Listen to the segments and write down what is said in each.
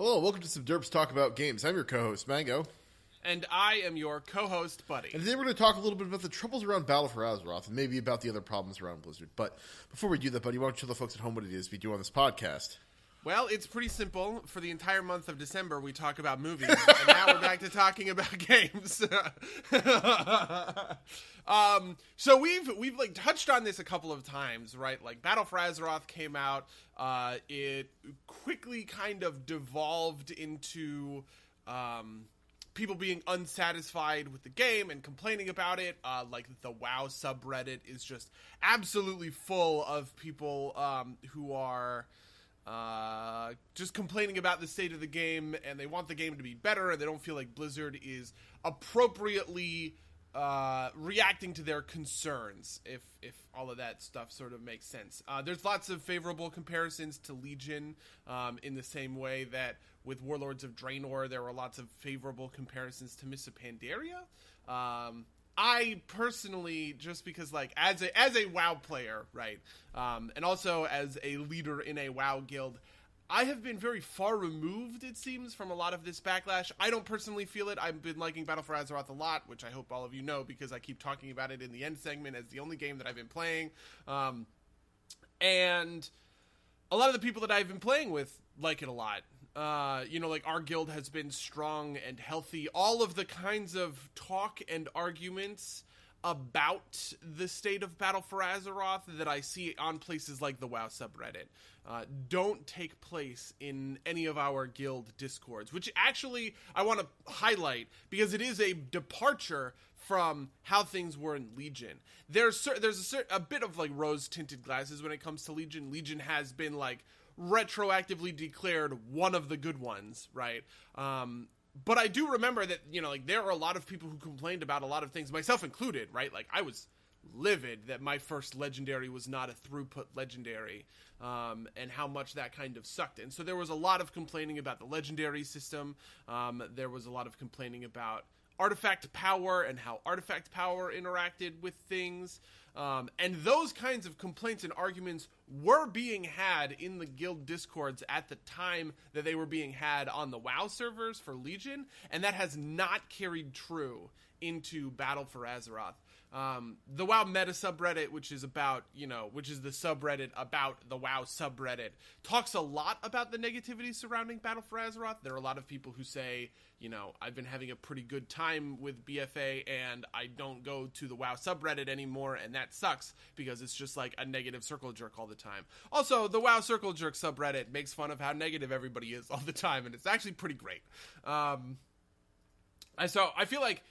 Hello, welcome to some Derps Talk About Games. I'm your co-host, Mango. And I am your co-host, Buddy. And today we're going to talk a little bit about the troubles around Battle for Azeroth, and maybe about the other problems around Blizzard. But before we do that, Buddy, why don't you tell the folks at home what it is we do on this podcast? Well, it's pretty simple. For the entire month of December, we talk about movies, and now we're back to talking about games. So we've like touched on this a couple of times, right? Like Battle for Azeroth came out. It quickly kind of devolved into people being unsatisfied with the game and complaining about it. Like the WoW subreddit is just absolutely full of people who are just complaining about the state of the game, and they want the game to be better, and they don't feel like Blizzard is appropriately reacting to their concerns, if all of that stuff sort of makes sense. There's lots of favorable comparisons to Legion, in the same way that with Warlords of Draenor, there were lots of favorable comparisons to Mists of Pandaria. I personally, just because, like, as a WoW player, right, and also as a leader in a WoW guild, I have been very far removed, it seems, from a lot of this backlash. I don't personally feel it. I've been liking Battle for Azeroth a lot, which I hope all of you know, because I keep talking about it in the end segment as the only game that I've been playing. And a lot of the people that I've been playing with like it a lot. Like our guild has been strong and healthy. All of the kinds of talk and arguments about the state of Battle for Azeroth that I see on places like the WoW subreddit don't take place in any of our guild discords, which actually I want to highlight because it is a departure from how things were in Legion. There's a bit of like rose-tinted glasses when it comes to Legion. Legion has been like retroactively declared one of the good ones, right? But I do remember that, there are a lot of people who complained about a lot of things, myself included, right? Like, I was livid that my first legendary was not a throughput legendary, and how much that kind of sucked. And so there was a lot of complaining about the legendary system. There was a lot of complaining about artifact power and how artifact power interacted with things. And those kinds of complaints and arguments were being had in the guild discords at the time that they were being had on the WoW servers for Legion, and that has not carried true into Battle for Azeroth. The WoW meta subreddit, which is the subreddit about the WoW subreddit, talks a lot about the negativity surrounding Battle for Azeroth. There are a lot of people who say, I've been having a pretty good time with BFA and I don't go to the WoW subreddit anymore, and that sucks because it's just like a negative circle jerk all the time. Also, the WoW circle jerk subreddit makes fun of how negative everybody is all the time, and it's actually pretty great. So I feel like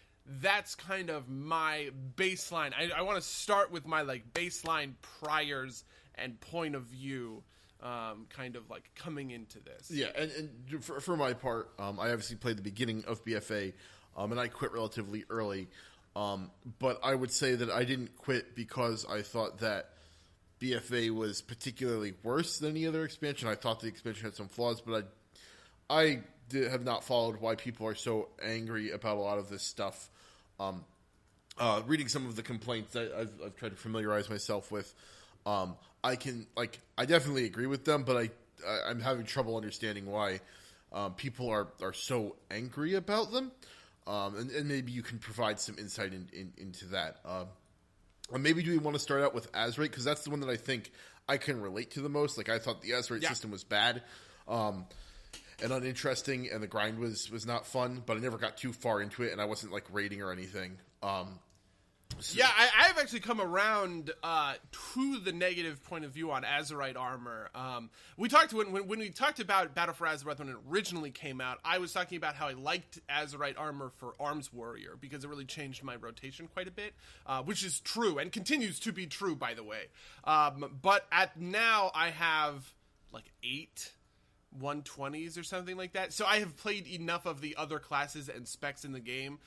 that's kind of my baseline. I want to start with my like baseline priors and point of view, kind of like coming into this. Yeah, and for my part, I obviously played the beginning of BFA, and I quit relatively early. But I would say that I didn't quit because I thought that BFA was particularly worse than any other expansion. I thought the expansion had some flaws, but I have not followed why people are so angry about a lot of this stuff. Reading some of the complaints that I've tried to familiarize myself with, I definitely agree with them, but I'm having trouble understanding why people are so angry about them. And maybe you can provide some insight into that. Maybe do we want to start out with Azerite, because that's the one that I think I can relate to the most. Like, I thought the Azerite system was bad and uninteresting, and the grind was not fun, but I never got too far into it, and I wasn't like raiding or anything. I've actually come around to the negative point of view on Azerite armor. We talked when we talked about Battle for Azeroth when it originally came out. I was talking about how I liked Azerite armor for Arms Warrior because it really changed my rotation quite a bit, which is true and continues to be true, by the way. But now I have like 8 120s or something like that. So I have played enough of the other classes and specs in the game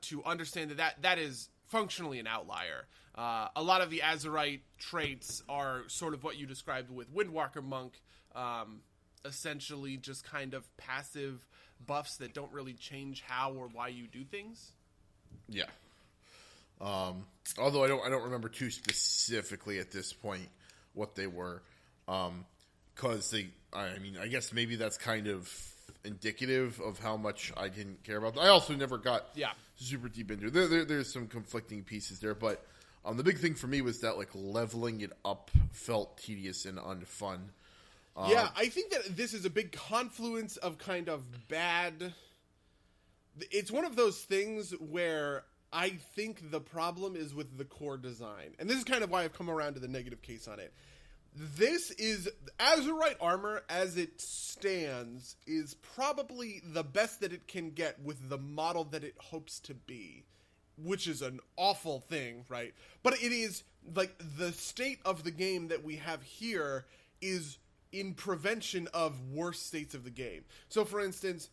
to understand that is functionally an outlier. A lot of the Azerite traits are sort of what you described with Windwalker Monk, essentially just kind of passive buffs that don't really change how or why you do things. Yeah. Although I don't remember too specifically at this point what they were. Because I guess maybe that's kind of indicative of how much I didn't care about them. I also never got super deep into it. There's some conflicting pieces there, but the big thing for me was that like leveling it up felt tedious and unfun. Yeah, I think that this is a big confluence of kind of bad. It's one of those things where I think the problem is with the core design. And this is kind of why I've come around to the negative case on it. This is, Azerite armor as it stands, is probably the best that it can get with the model that it hopes to be. Which is an awful thing, right? But it is, like, the state of the game that we have here is in prevention of worse states of the game. So, for instance,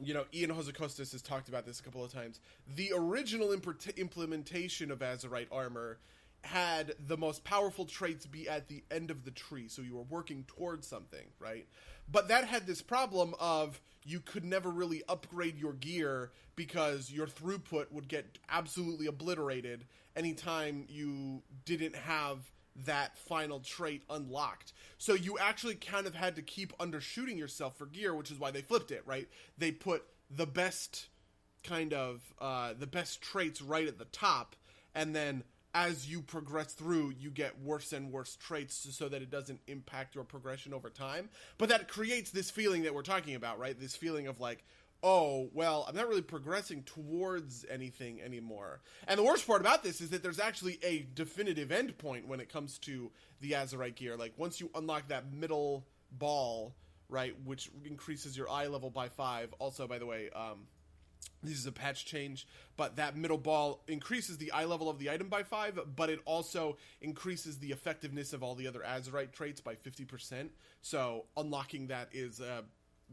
you know, Ian Hozakostas has talked about this a couple of times. The original implementation of Azerite armor had the most powerful traits be at the end of the tree, so you were working towards something, right? But that had this problem of you could never really upgrade your gear because your throughput would get absolutely obliterated anytime you didn't have that final trait unlocked. So you actually kind of had to keep undershooting yourself for gear, which is why they flipped it, right? They put the best kind of the best traits right at the top, and then as you progress through, you get worse and worse traits so that it doesn't impact your progression over time. But that creates this feeling that we're talking about, right? This feeling of like, oh, well, I'm not really progressing towards anything anymore. And the worst part about this is that there's actually a definitive endpoint when it comes to the Azerite gear. Like, once you unlock that middle ball, right, which increases your eye level by 5. Also, by the way, this is a patch change, but that middle ball increases the eye level of the item by 5, but it also increases the effectiveness of all the other Azerite traits by 50%. So unlocking that is a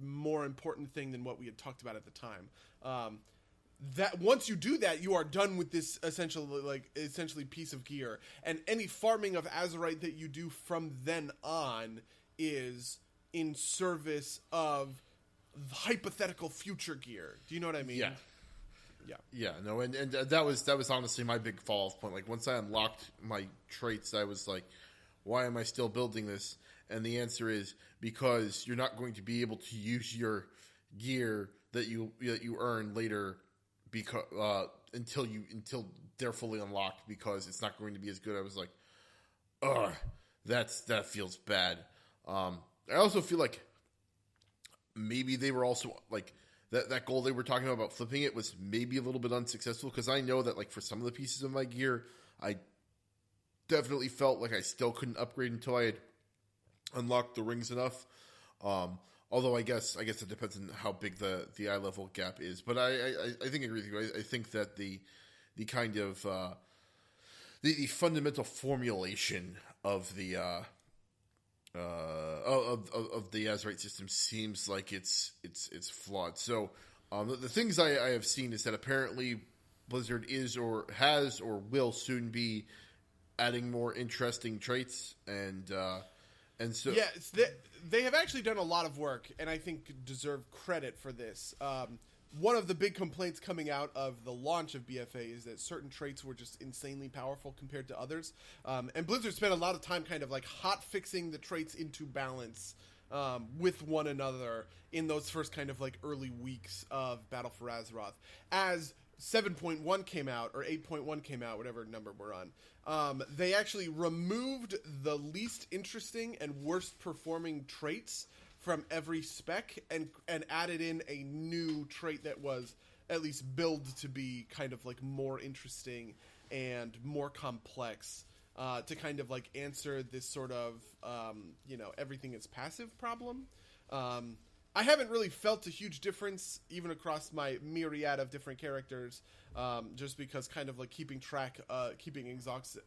more important thing than what we had talked about at the time. That once you do that, you are done with this essentially piece of gear, and any farming of Azerite that you do from then on is in service of hypothetical future gear. Do you know what I mean? Yeah. No, and that was honestly my big fall off point. Like, once I unlocked my traits, I was like, why am I still building this? And the answer is because you're not going to be able to use your gear that you earn later because until they're fully unlocked, because it's not going to be as good. I was like, ugh, that feels bad. I also feel like maybe they were also like that goal they were talking about flipping it was maybe a little bit unsuccessful, because I know that like for some of the pieces of my gear, I definitely felt like I still couldn't upgrade until I had unlocked the rings enough. Although I guess it depends on how big the eye level gap is. But I think I agree with you. I think that the kind of the fundamental formulation of the of the Azerite system seems like it's flawed. So the things I have seen is that apparently Blizzard is or has or will soon be adding more interesting traits, and so yeah, they have actually done a lot of work, and I think deserve credit for this. One of the big complaints coming out of the launch of BFA is that certain traits were just insanely powerful compared to others. And Blizzard spent a lot of time kind of like hot fixing the traits into balance with one another in those first kind of like early weeks of Battle for Azeroth. As 7.1 came out, or 8.1 came out, whatever number we're on, they actually removed the least interesting and worst performing traits from every spec and added in a new trait that was at least billed to be kind of like more interesting and more complex to kind of like answer this sort of, everything is passive problem. I haven't really felt a huge difference even across my myriad of different characters, just because kind of like keeping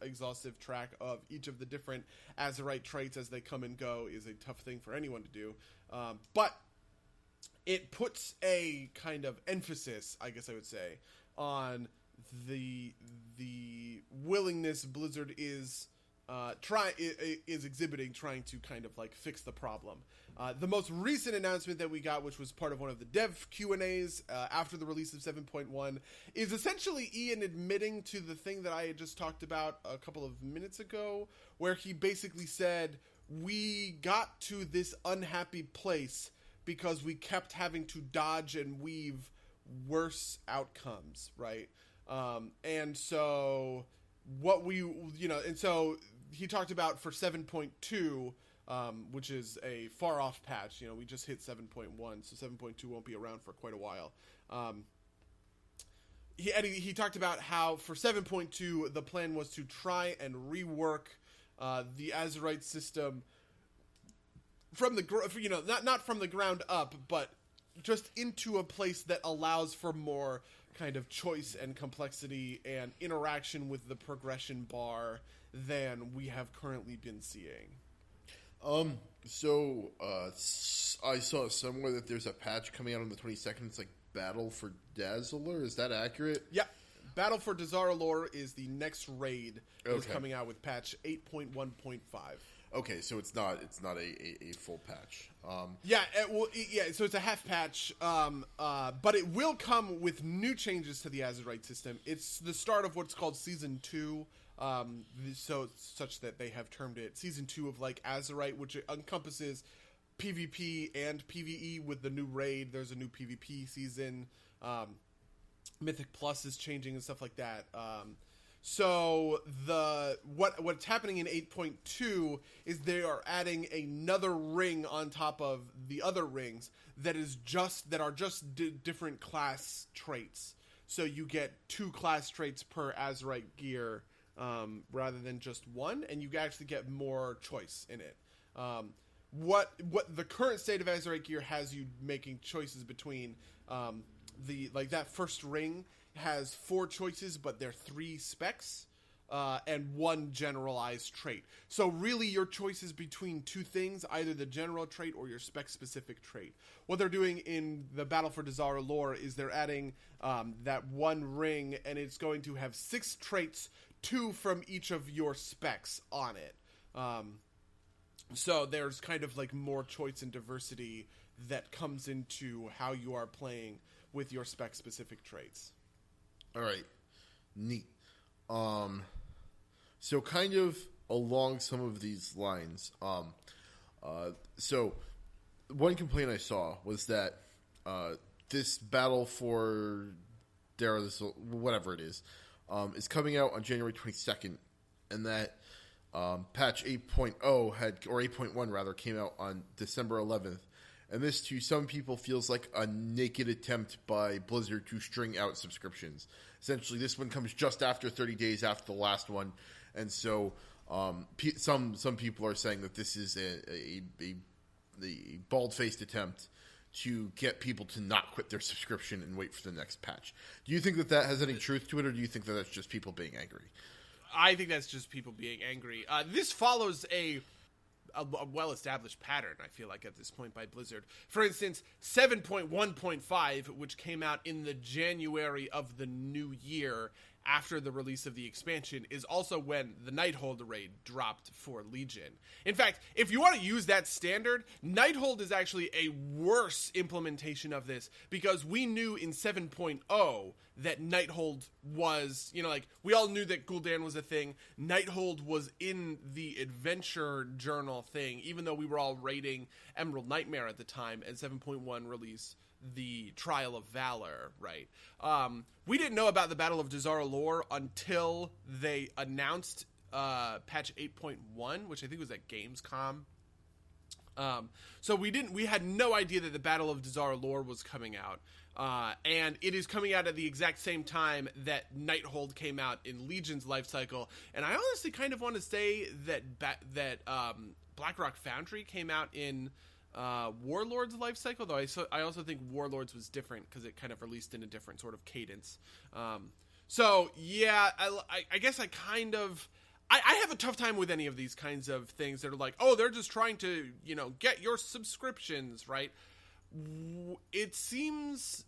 exhaustive track of each of the different Azerite traits as they come and go is a tough thing for anyone to do. But it puts a kind of emphasis, I guess I would say, on the willingness Blizzard is exhibiting, trying to kind of like fix the problem. The most recent announcement that we got, which was part of one of the dev Q&As after the release of 7.1, is essentially Ian admitting to the thing that I had just talked about a couple of minutes ago, where he basically said, we got to this unhappy place because we kept having to dodge and weave worse outcomes, right? And so what we, and so he talked about for 7.2, which is a far off patch. We just hit 7.1, so 7.2 won't be around for quite a while. He talked about how for 7.2 the plan was to try and rework the Azerite system from the not from the ground up, but just into a place that allows for more kind of choice and complexity and interaction with the progression bar than we have currently been seeing. So I saw somewhere that there's a patch coming out on the 22nd. It's like Battle for Dazzler. Is that accurate? Yeah. Battle for Dazzler is the next raid that's coming out with patch 8.1.5. Okay, so it's not a full patch. So it's a half patch, but it will come with new changes to the Azerite system. It's the start of what's called Season 2, so such that they have termed it Season 2 of like Azerite, which encompasses PvP and PvE with the new raid. There's a new PvP season. Mythic Plus is changing and stuff like that. So what's happening in 8.2 is they are adding another ring on top of the other rings that are just different class traits. So you get 2 class traits per Azerite gear rather than just one, and you actually get more choice in it. What the current state of Azerite gear has you making choices between that first ring has 4 choices, but they're 3 specs and 1 generalized trait. So really your choice is between 2 things, either the general trait or your spec-specific trait. What they're doing in the Battle for Dazzler lore is they're adding that 1 ring, and it's going to have 6 traits, 2 from each of your specs on it. So there's kind of like more choice and diversity that comes into how you are playing with your spec-specific traits. All right, neat. So kind of along some of these lines, so one complaint I saw was that this Battle for Derps, whatever it is coming out on January 22nd, and that patch 8.0 or 8.1 rather, came out on December 11th. And this, to some people, feels like a naked attempt by Blizzard to string out subscriptions. Essentially, this one comes just after 30 days after the last one. And so some people are saying that this is a bald-faced attempt to get people to not quit their subscription and wait for the next patch. Do you think that has any truth to it, or do you think that that's just people being angry? I think that's just people being angry. This follows a well-established pattern, I feel like, at this point by Blizzard. For instance, 7.1.5, which came out in the January of the new year after the release of the expansion, is also when the Nighthold raid dropped for Legion. In fact, if you want to use that standard, Nighthold is actually a worse implementation of this, because we knew in 7.0 that Nighthold was, we all knew that Gul'dan was a thing. Nighthold was in the adventure journal thing, even though we were all raiding Emerald Nightmare at the time, and 7.1 released the Trial of Valor, right? We didn't know about the Battle of Dazzler lore until they announced patch 8.1, which I think was at Gamescom. So we had no idea that the Battle of Dazzler lore was coming out. And it is coming out at the exact same time that Nighthold came out in Legion's life cycle. And I honestly kind of want to say that Blackrock Foundry came out in Warlord's life cycle, though I also think Warlords was different because it kind of released in a different sort of cadence. So yeah, I guess I kind of I have a tough time with any of these kinds of things that are like, oh, they're just trying to get your subscriptions, right? It seems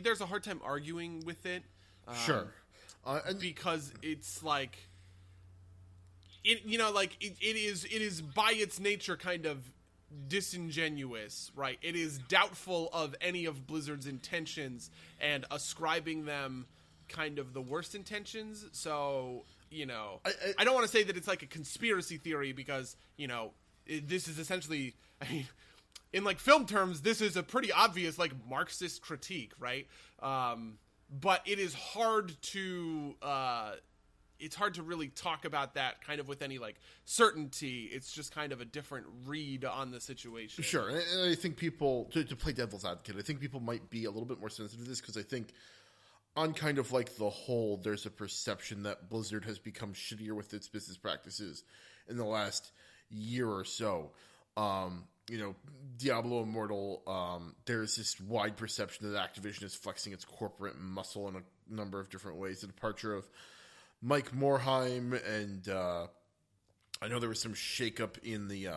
there's a hard time arguing with it. Sure, because it's like it is by its nature kind of disingenuous, right? It is doubtful of any of Blizzard's intentions and ascribing them kind of the worst intentions. So, I don't want to say that it's like a conspiracy theory, because, this is essentially, in like film terms, this is a pretty obvious like Marxist critique, right? But it is hard to really talk about that kind of with any like certainty. It's just kind of a different read on the situation. Sure, and I think people, to play devil's advocate, I think people might be a little bit more sensitive to this because I think on kind of like the whole, there's a perception that Blizzard has become shittier with its business practices in the last year or so. Diablo Immortal, there's this wide perception that Activision is flexing its corporate muscle in a number of different ways. The departure of Mike Morhaime, and I know there was some shakeup in the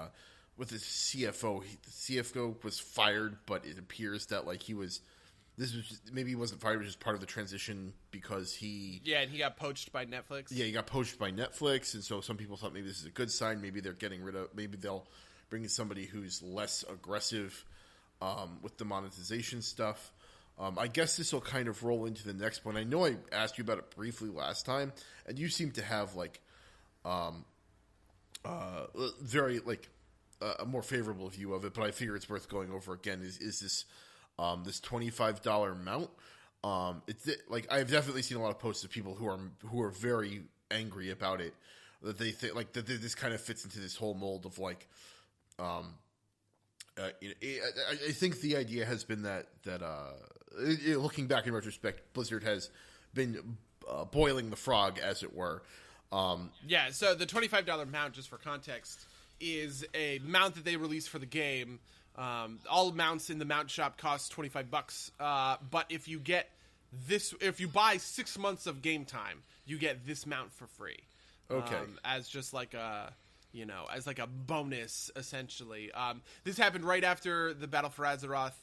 with the CFO. The CFO was fired, but it appears that like maybe he wasn't fired, it was just part of the transition because he... Yeah, and he got poached by Netflix. Yeah, he got poached by Netflix, and so some people thought maybe this is a good sign. Maybe they're getting rid of... Maybe they'll bring in somebody who's less aggressive with the monetization stuff. I guess this will kind of roll into the next point. I know I asked you about it briefly last time, and you seem to have like very like a more favorable view of it, but I figure it's worth going over again. Is this this $25 mount? It's like I've definitely seen a lot of posts of people who are very angry about it. That they think like that this kind of fits into this whole mold of like, I think the idea has been that looking back in retrospect, Blizzard has been boiling the frog, as it were. Yeah. So the $25 mount, just for context, is a mount that they release for the game. All mounts in the mount shop cost $25. But if you buy 6 months of game time, you get this mount for free. Okay. As just like as like a bonus, essentially. This happened right after the Battle for Azeroth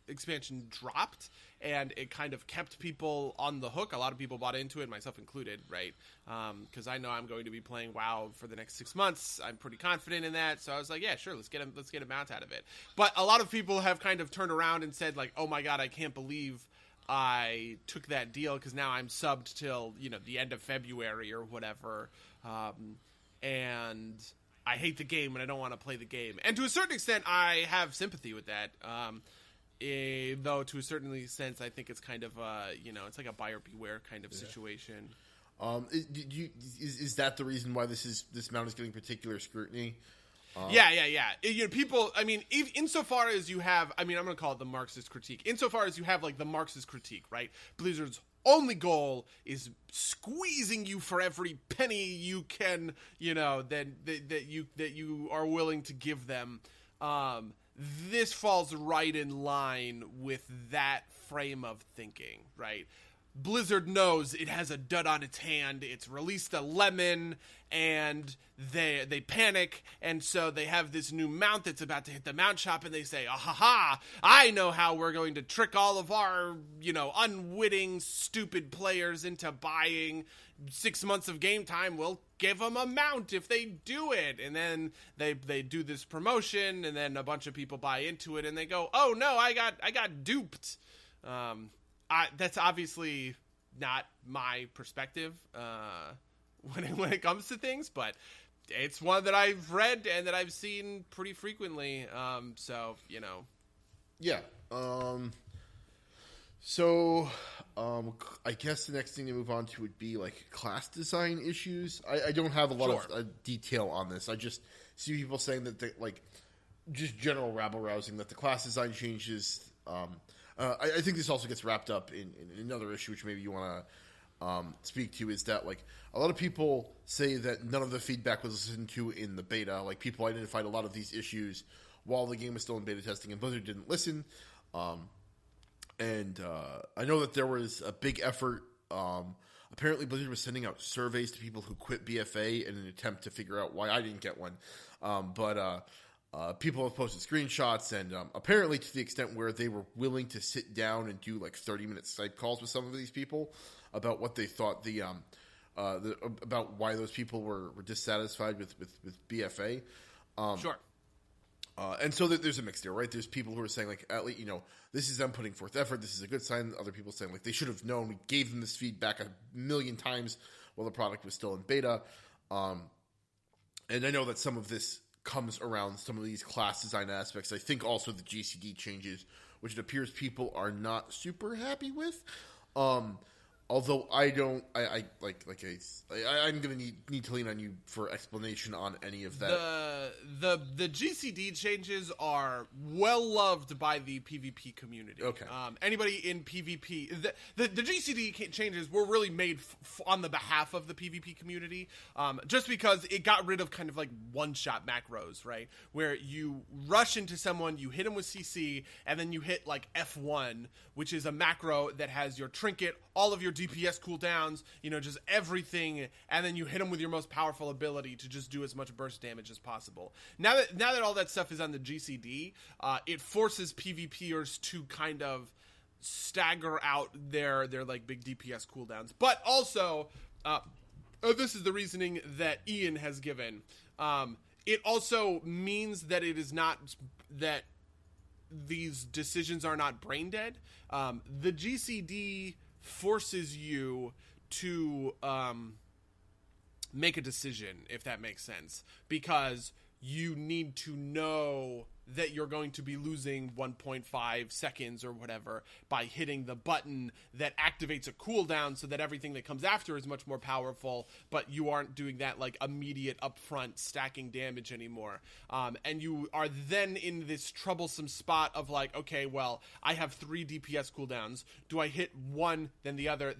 expansion dropped, and it kind of kept people on the hook. A lot of people bought into it, myself included, right? Because I know I'm going to be playing WoW for the next 6 months. I'm pretty confident in that, so I was like, yeah, sure, let's get a mount out of it. But a lot of people have kind of turned around and said, like, oh my god, I can't believe I took that deal because now I'm subbed till the end of February or whatever, and I hate the game and I don't want to play the game. And to a certain extent, I have sympathy with that. Though to a certain extent, I think it's kind of it's like a buyer beware kind of situation. Is that the reason why this mount is getting particular scrutiny? Yeah. People, I mean, insofar as you have, I mean, I'm going to call it the Marxist critique. Insofar as you have, like, the Marxist critique, right? Blizzard's only goal is squeezing you for every penny you can, that you are willing to give them. This falls right in line with that frame of thinking, right? Blizzard knows it has a dud on its hand. It's released a lemon, and they panic, and so they have this new mount that's about to hit the mount shop, and they say, ah, ha, ha, I know how we're going to trick all of our, unwitting, stupid players into buying 6 months of game time. We'll give them a mount if they do it. And then they do this promotion, and then a bunch of people buy into it, and they go, oh, no, I got duped. That's obviously not my perspective when it comes to things, but it's one that I've read and that I've seen pretty frequently. Yeah. I guess the next thing to move on to would be like class design issues. I don't have a lot of detail on this. I just see people saying that just general rabble rousing that the class design changes. I think this also gets wrapped up in another issue, which maybe you want to speak to, is that like a lot of people say that none of the feedback was listened to in the beta. Like people identified a lot of these issues while the game was still in beta testing, and Blizzard didn't listen. And I know that there was a big effort. Apparently, Blizzard was sending out surveys to people who quit BFA in an attempt to figure out why I didn't get one. People have posted screenshots, and apparently to the extent where they were willing to sit down and do like 30-minute Skype calls with some of these people about what they thought about why those people were dissatisfied with BFA. Sure. And so there's a mix there, right? There's people who are saying, like, at least, this is them putting forth effort. This is a good sign. Other people saying, like, they should have known. We gave them this feedback a million times while the product was still in beta. And I know that some of this comes around some of these class design aspects. I think also the GCD changes, which it appears people are not super happy with. Although I don't, I'm going to need to lean on you for explanation on any of that. The GCD changes are well loved by the PvP community. Okay. Anybody in PvP, the GCD changes were really made on the behalf of the PvP community, just because it got rid of kind of like one-shot macros, right? Where you rush into someone, you hit them with CC, and then you hit like F1, which is a macro that has your trinket, all of your DPS cooldowns, just everything, and then you hit them with your most powerful ability to just do as much burst damage as possible. Now that all that stuff is on the GCD, it forces PvPers to kind of stagger out their like big DPS cooldowns. But also, this is the reasoning that Ian has given. It also means that it is not that these decisions are not brain dead. The GCD forces you to make a decision, if that makes sense, because you need to know that you're going to be losing 1.5 seconds or whatever by hitting the button that activates a cooldown so that everything that comes after is much more powerful, but you aren't doing that like immediate upfront stacking damage anymore. And you are then in this troublesome spot of like, okay, well, I have 3 DPS cooldowns. Do I hit one, then the other,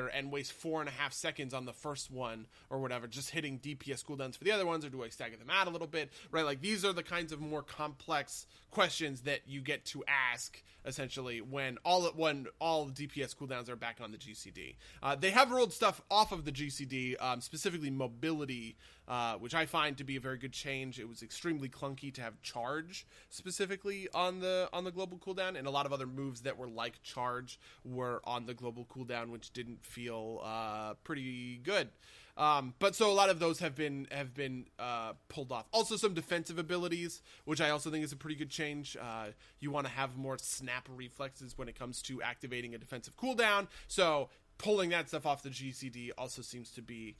and waste 4.5 seconds on the first one or whatever, just hitting DPS cooldowns for the other ones, or do I stagger them out a little bit, right? Like, these are the kinds of more complex questions that you get to ask essentially when all DPS cooldowns are back on the GCD. They have rolled stuff off of the GCD, specifically mobility, which I find to be a very good change. It was extremely clunky to have charge specifically on the global cooldown, and a lot of other moves that were like charge were on the global cooldown, which didn't feel pretty good. But so a lot of those have been pulled off. Also, some defensive abilities, which I also think is a pretty good change. You want to have more snap reflexes when it comes to activating a defensive cooldown. So pulling that stuff off the GCD also seems to be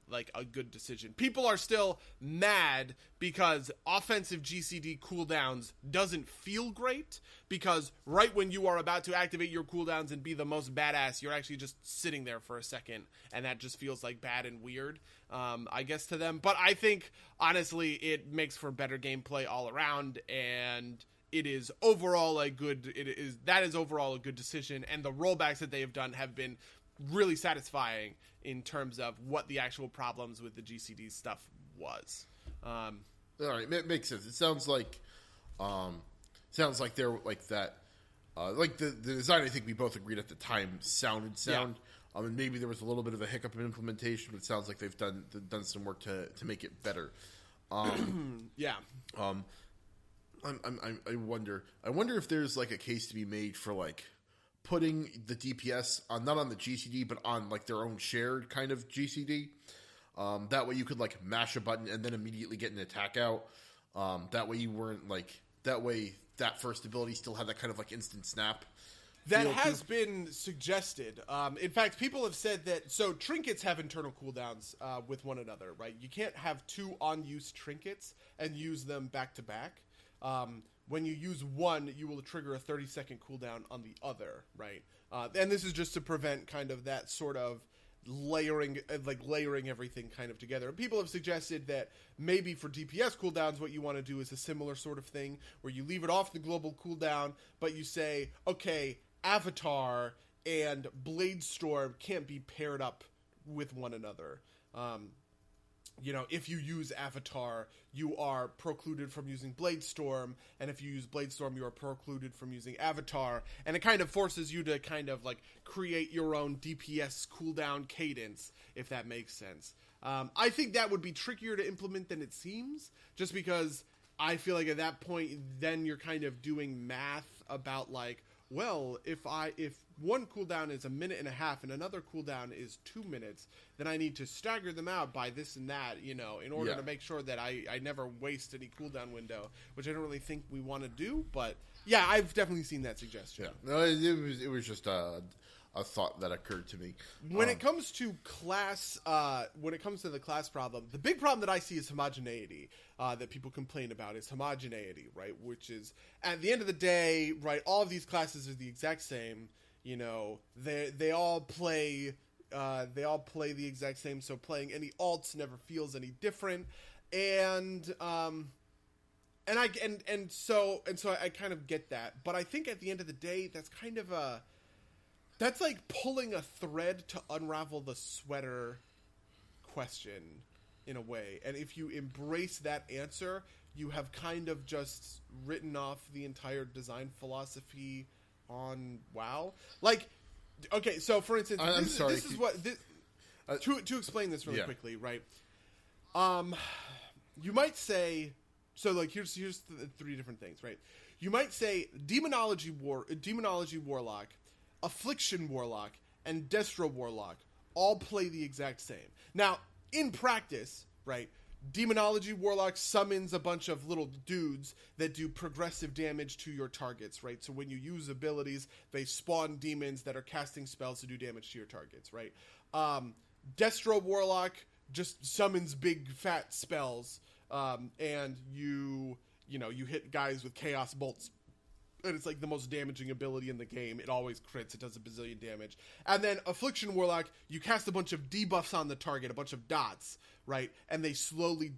like a good decision. People are still mad because offensive GCD cooldowns doesn't feel great, because right when you are about to activate your cooldowns and be the most badass, you're actually just sitting there for a second, and that just feels like bad and weird, I guess, to them. But I think honestly it makes for better gameplay all around, and it is overall a good decision, and the rollbacks that they have done have been really satisfying in terms of what the actual problems with the GCD stuff was. All right, makes sense. It sounds like they're like that. Like the design, I think we both agreed at the time sounded sound. Yeah. And maybe there was a little bit of a hiccup in implementation, but it sounds like they've done some work to make it better. Yeah. I wonder if there's like a case to be made for like putting the DPS on, not on the GCD, but on like their own shared kind of GCD. That way you could like mash a button and then immediately get an attack out. That way you weren't like, that way that first ability still had that kind of like instant snap. That has been suggested. In fact, people have said that, so trinkets have internal cooldowns with one another, right? You can't have 2 on-use trinkets and use them back to back. When you use one, you will trigger a 30-second cooldown on the other, right? And this is just to prevent kind of that sort of layering everything kind of together. And people have suggested that maybe for DPS cooldowns, what you want to do is a similar sort of thing, where you leave it off the global cooldown, but you say, okay, Avatar and Bladestorm can't be paired up with one another. If you use Avatar, you are precluded from using Bladestorm, and if you use Bladestorm, you are precluded from using Avatar, and it kind of forces you to kind of like create your own DPS cooldown cadence, if that makes sense. I think that would be trickier to implement than it seems, just because I feel like at that point, then you're kind of doing math about like, well, if one cooldown is 1.5 minutes and another cooldown is 2 minutes, then I need to stagger them out by this and that, in order to make sure that I never waste any cooldown window, which I don't really think we want to do. But yeah, I've definitely seen that suggestion. Yeah, no, it was just a thought that occurred to me. When it comes to class, when it comes to the class problem, the big problem that I see is homogeneity. That people complain about is homogeneity, right? Which is, at the end of the day, right? All of these classes are the exact same. You know, they all play the exact same. So playing any alts never feels any different, and I kind of get that. But I think at the end of the day, that's kind of that's like pulling a thread to unravel the sweater question in a way. And if you embrace that answer, you have kind of just written off the entire design philosophy on WoW. Like, okay, so for instance, to explain this really quickly, right? You might say, so like here's the three different things, right? You might say Demonology Warlock, Affliction Warlock, and Destro Warlock all play the exact same. Now, in practice, right, Demonology Warlock summons a bunch of little dudes that do progressive damage to your targets, right? So when you use abilities, they spawn demons that are casting spells to do damage to your targets, right? Destro Warlock just summons big fat spells, and you hit guys with Chaos Bolts. And it's like the most damaging ability in the game. It always crits. It does a bazillion damage. And then Affliction Warlock, you cast a bunch of debuffs on the target, a bunch of dots, right? And they slowly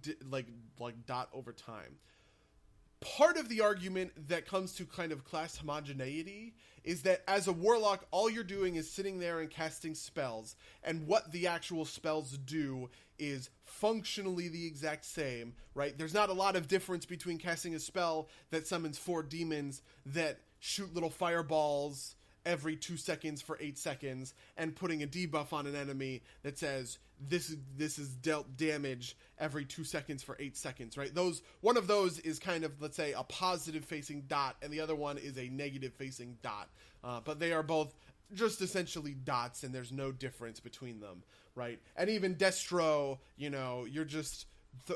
dot over time. Part of the argument that comes to kind of class homogeneity is that as a warlock, all you're doing is sitting there and casting spells, and what the actual spells do is functionally the exact same, right? There's not a lot of difference between casting a spell that summons 4 demons that shoot little fireballs every 2 seconds for 8 seconds and putting a debuff on an enemy that says this is dealt damage every 2 seconds for 8 seconds, right? One of those is kind of, let's say, a positive facing dot, and the other one is a negative facing dot. But they are both just essentially dots, and there's no difference between them, right? And even Destro, you're just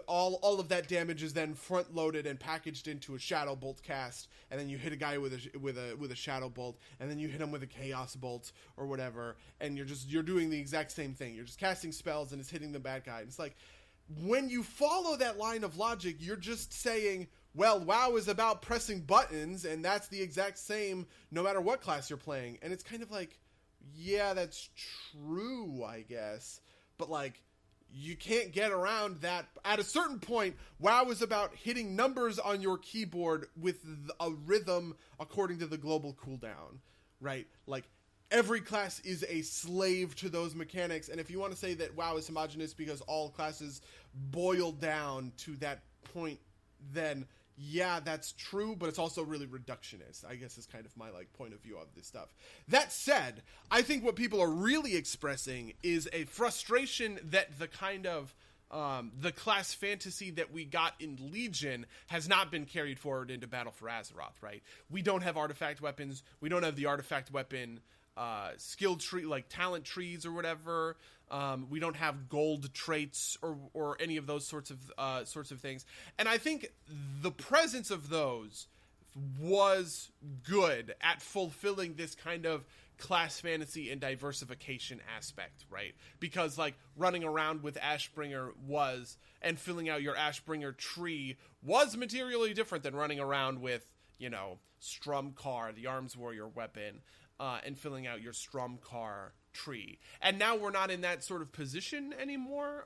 all of that damage is then front loaded and packaged into a Shadow Bolt cast, and then you hit a guy with a Shadow Bolt, and then you hit him with a Chaos Bolt or whatever, and you're doing the exact same thing. You're just casting spells and it's hitting the bad guy. And it's like, when you follow that line of logic, you're just saying, well, WoW is about pressing buttons, and that's the exact same no matter what class you're playing. And it's kind of like, yeah, that's true, I guess, but like, you can't get around that. At a certain point, WoW is about hitting numbers on your keyboard with a rhythm according to the global cooldown, right? Like, every class is a slave to those mechanics, and if you want to say that WoW is homogenous because all classes boil down to that point, then yeah, that's true, but it's also really reductionist, I guess, is kind of my point of view of this stuff. That said, I think what people are really expressing is a frustration that the kind of the class fantasy that we got in Legion has not been carried forward into Battle for Azeroth, right? We don't have artifact weapons. We don't have the artifact weapon skill tree, like talent trees or whatever. We don't have gold traits or any of those sorts of things. And I think the presence of those was good at fulfilling this kind of class fantasy and diversification aspect, right? Because like running around with Ashbringer and filling out your Ashbringer tree was materially different than running around with, Strumcar, the Arms Warrior weapon, and filling out your Strumcar tree. And now we're not in that sort of position anymore.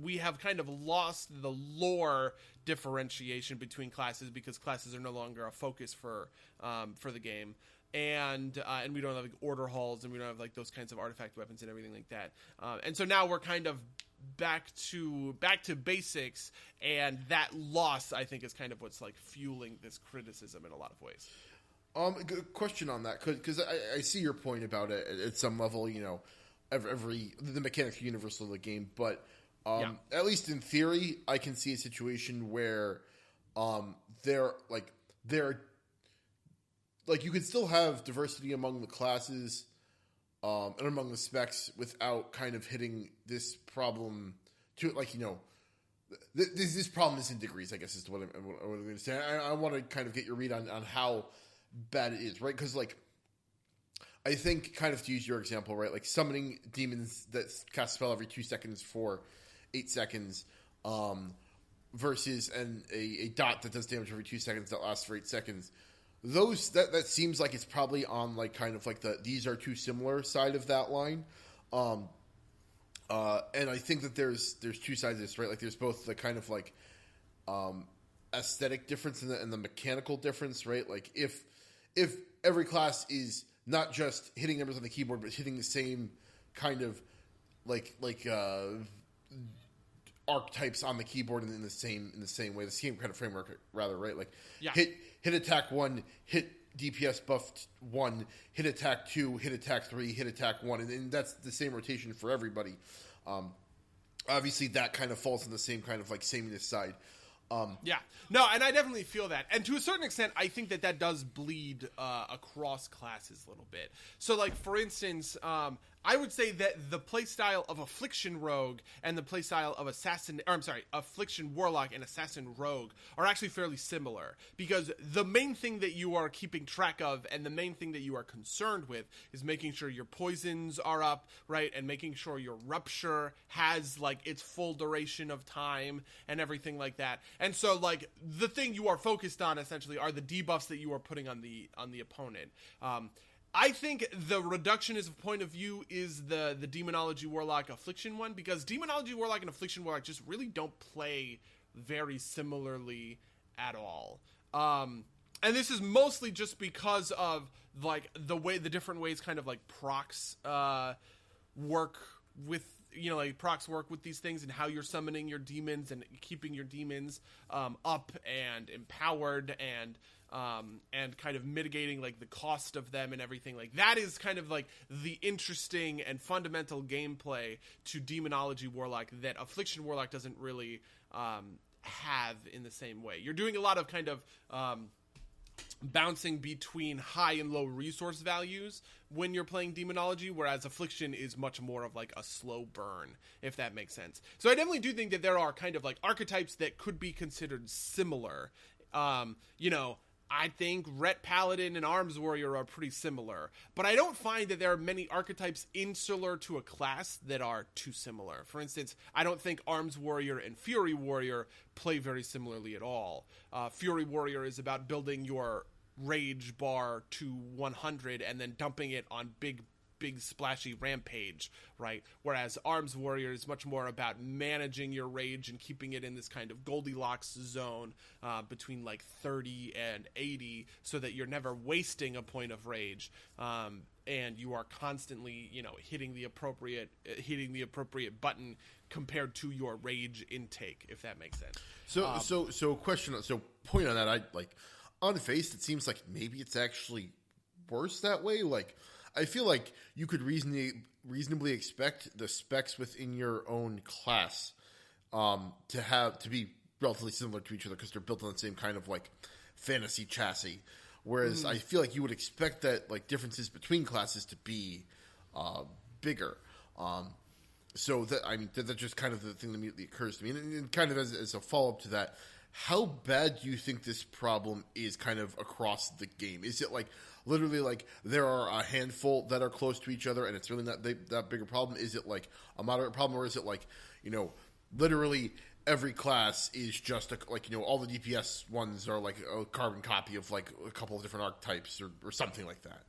We have kind of lost the lore differentiation between classes because classes are no longer a focus for the game. And we don't have order halls, and we don't have those kinds of artifact weapons and everything like that. And so now we're kind of back to basics, and that loss, I think, is kind of what's fueling this criticism in a lot of ways. Good question on that, because I see your point about it at some level. The mechanics are universal of the game, but at least in theory, I can see a situation where you could still have diversity among the classes and among the specs without kind of hitting this problem to this problem is in degrees, I guess is what I'm going to say. I want to kind of get your read on how bad it is, right? Because I think, kind of to use your example, right? Like summoning demons that cast a spell every 2 seconds for 8 seconds, versus a dot that does damage every 2 seconds that lasts for 8 seconds. Those that seems like it's probably on like kind of like these are too similar side of that line. And I think that there's two sides of this, right? Like there's both the kind of like aesthetic difference and the mechanical difference, right? Like if every class is not just hitting numbers on the keyboard, but hitting the same kind of like archetypes on the keyboard in the same way, the same kind of framework, rather, right? Like hit attack 1, hit DPS buff 1, hit attack 2, hit attack 3, hit attack 1, and that's the same rotation for everybody. Obviously, that kind of falls on the same kind of like sameness side. Yeah, no, and I definitely feel that, and to a certain extent, I think that does bleed across classes a little bit. So, like for instance, I would say that the playstyle of Affliction Rogue and the playstyle of Affliction Warlock and Assassin Rogue are actually fairly similar, because the main thing that you are keeping track of and the main thing that you are concerned with is making sure your poisons are up, right, and making sure your Rupture has like its full duration of time and everything like that. And so, like, the thing you are focused on essentially are the debuffs that you are putting on the opponent. I think the reductionist point of view is the Demonology Warlock Affliction one, because Demonology Warlock and Affliction Warlock just really don't play very similarly at all. And this is mostly just because of like the different ways kind of like procs work with, you know, like procs work with these things, and how you're summoning your demons and keeping your demons up and empowered and kind of mitigating like the cost of them and everything. Like that is kind of like the interesting and fundamental gameplay to Demonology Warlock that Affliction Warlock doesn't really have in the same way. You're doing a lot of kind of bouncing between high and low resource values when you're playing Demonology, whereas Affliction is much more of like a slow burn, if that makes sense. So I definitely do think that there are kind of like archetypes that could be considered similar. You know, I think Ret Paladin and Arms Warrior are pretty similar, but I don't find that there are many archetypes insular to a class that are too similar. For instance, I don't think Arms Warrior and Fury Warrior play very similarly at all. Fury Warrior is about building your rage bar to 100 and then dumping it on big splashy rampage, right? Whereas Arms Warrior is much more about managing your rage and keeping it in this kind of Goldilocks zone between like 30 and 80, so that you're never wasting a point of rage, and you are constantly, you know, hitting the appropriate button compared to your rage intake, if that makes sense. So point on that, I like on face it seems like maybe it's actually worse that way. Like I feel like you could reasonably expect the specs within your own class to be relatively similar to each other, because they're built on the same kind of like fantasy chassis. Whereas I feel like you would expect that like differences between classes to be bigger. So that's just kind of the thing that immediately occurs to me. And kind of as a follow up to that, how bad do you think this problem is kind of across the game? Is it like literally like there are a handful that are close to each other and it's really not that big a problem? Is it like a moderate problem, or is it like, you know, literally every class is just like, you know, all the DPS ones are like a carbon copy of like a couple of different archetypes or something like that?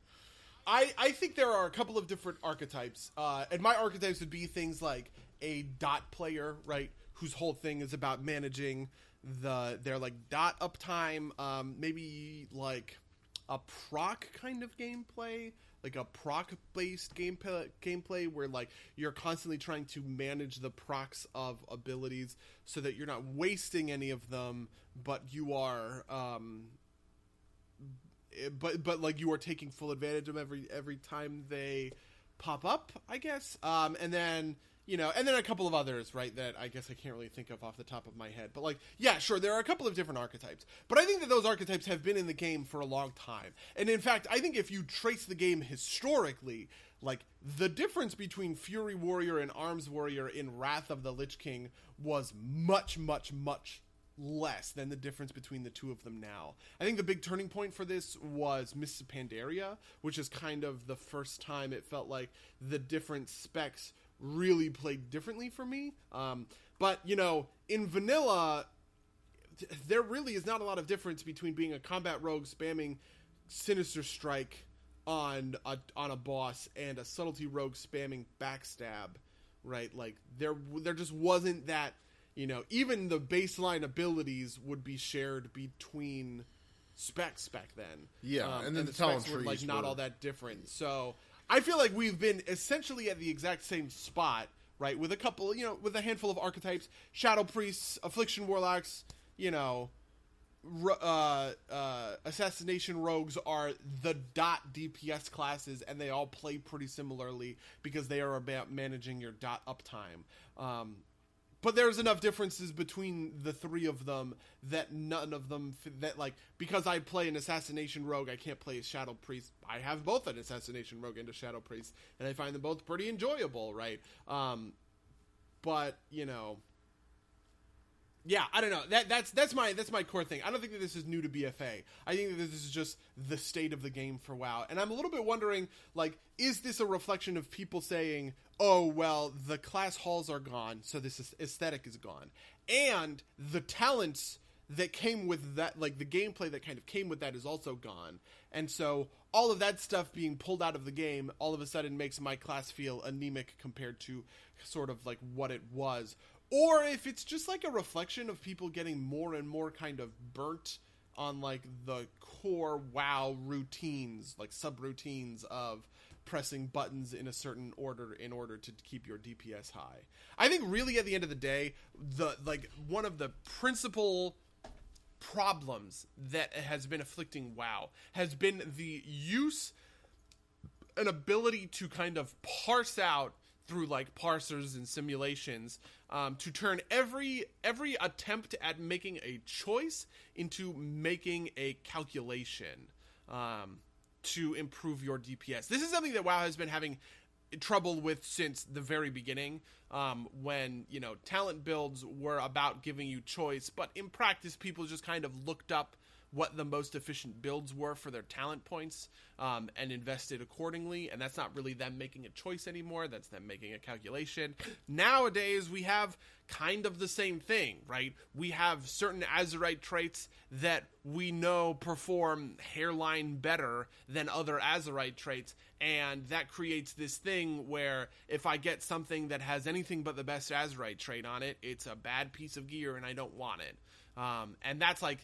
I think there are a couple of different archetypes, and my archetypes would be things like a dot player, right, whose whole thing is about managing their like dot uptime, maybe like a proc kind of gameplay, like a proc based gameplay where like you're constantly trying to manage the procs of abilities so that you're not wasting any of them, but you are but like you are taking full advantage of every time they pop up, I guess. And then, you know, and then a couple of others, right, that I guess I can't really think of off the top of my head. But like, yeah, sure, there are a couple of different archetypes. But I think that those archetypes have been in the game for a long time. And in fact, I think if you trace the game historically, like the difference between Fury Warrior and Arms Warrior in Wrath of the Lich King was much, much, much less than the difference between the two of them now. I think the big turning point for this was Mists of Pandaria, which is kind of the first time it felt like the different specs really played differently for me. But, you know, in vanilla, there really is not a lot of difference between being a combat rogue spamming Sinister Strike on a boss and a subtlety rogue spamming backstab, right? Like, there just wasn't that. You know, even the baseline abilities would be shared between specs back then. Yeah, and then the specs were like not all that different. So I feel like we've been essentially at the exact same spot, right? With a couple, you know, with a handful of archetypes, Shadow Priests, Affliction Warlocks, you know, Assassination Rogues are the dot DPS classes, and they all play pretty similarly because they are about managing your dot uptime. But there's enough differences between the three of them that none of them, that like, because I play an Assassination Rogue, I can't play a Shadow Priest. I have both an Assassination Rogue and a Shadow Priest, and I find them both pretty enjoyable, right? But, you know, yeah, I don't know. That's my core thing. I don't think that this is new to BFA. I think that this is just the state of the game for WoW. And I'm a little bit wondering, like, is this a reflection of people saying, oh, well, the class halls are gone, so this aesthetic is gone. And the talents that came with that, like, the gameplay that kind of came with that is also gone. And so all of that stuff being pulled out of the game all of a sudden makes my class feel anemic compared to sort of, like, what it was. Or if it's just like a reflection of people getting more and more kind of burnt on like the core WoW routines, like subroutines of pressing buttons in a certain order in order to keep your DPS high. I think really at the end of the day, one of the principal problems that has been afflicting WoW has been the use and ability to kind of parse out through like parsers and simulations to turn every attempt at making a choice into making a calculation to improve your DPS. This is something that WoW has been having trouble with since the very beginning, when, you know, talent builds were about giving you choice, but in practice people just kind of looked up what the most efficient builds were for their talent points, and invested accordingly. And that's not really them making a choice anymore. That's them making a calculation. Nowadays, we have kind of the same thing, right? We have certain Azerite traits that we know perform hairline better than other Azerite traits. And that creates this thing where if I get something that has anything but the best Azerite trait on it, it's a bad piece of gear and I don't want it. And that's like,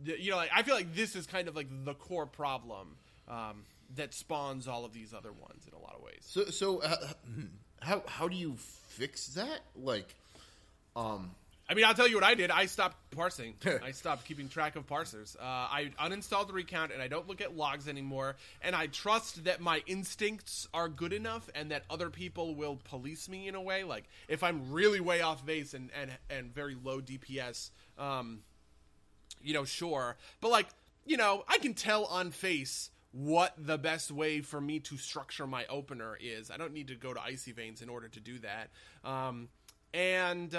you know, like, I feel like this is kind of like the core problem that spawns all of these other ones in a lot of ways. So how do you fix that? Like, I mean, I'll tell you what I did. I stopped parsing. I stopped keeping track of parsers. I uninstalled the recount, and I don't look at logs anymore. And I trust that my instincts are good enough, and that other people will police me in a way. Like, if I'm really way off base and very low DPS, you know, sure. But, like, you know, I can tell on face what the best way for me to structure my opener is. I don't need to go to Icy Veins in order to do that. And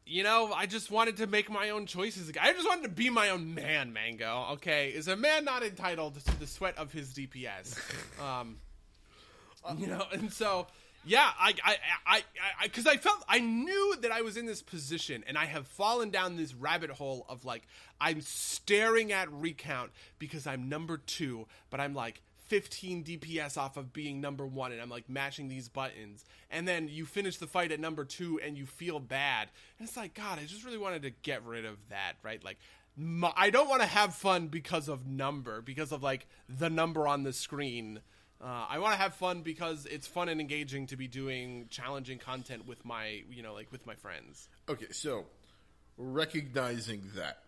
you know, I just wanted to make my own choices. I just wanted to be my own man, Mango. Okay, is a man not entitled to the sweat of his DPS? You know, and so yeah, because I knew that I was in this position, and I have fallen down this rabbit hole of like, I'm staring at recount because I'm number 2, but I'm like 15 DPS off of being number 1, and I'm like mashing these buttons, and then you finish the fight at number 2 and you feel bad, and it's like, God, I just really wanted to get rid of that, right? Like, I don't want to have fun because of like the number on the screen. I want to have fun because it's fun and engaging to be doing challenging content with my, you know, like with my friends. Okay, so recognizing that,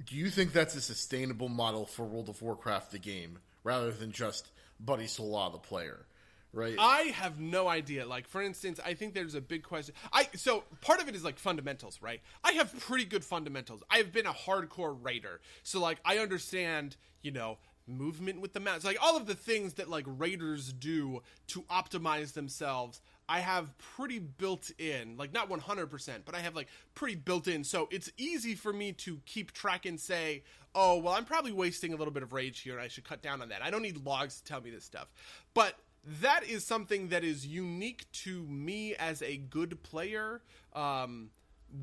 do you think that's a sustainable model for World of Warcraft, the game, rather than just Buddy Sola, the player? Right? I have no idea. Like, for instance, I think there's a big question. So part of it is like fundamentals, right? I have pretty good fundamentals. I've been a hardcore raider. So like, I understand, you know, movement with the mouse, like all of the things that like raiders do to optimize themselves. I have pretty built in, like not 100%, but I have like pretty built in. So it's easy for me to keep track and say, oh, well, I'm probably wasting a little bit of rage here and I should cut down on that. I don't need logs to tell me this stuff. But that is something that is unique to me as a good player,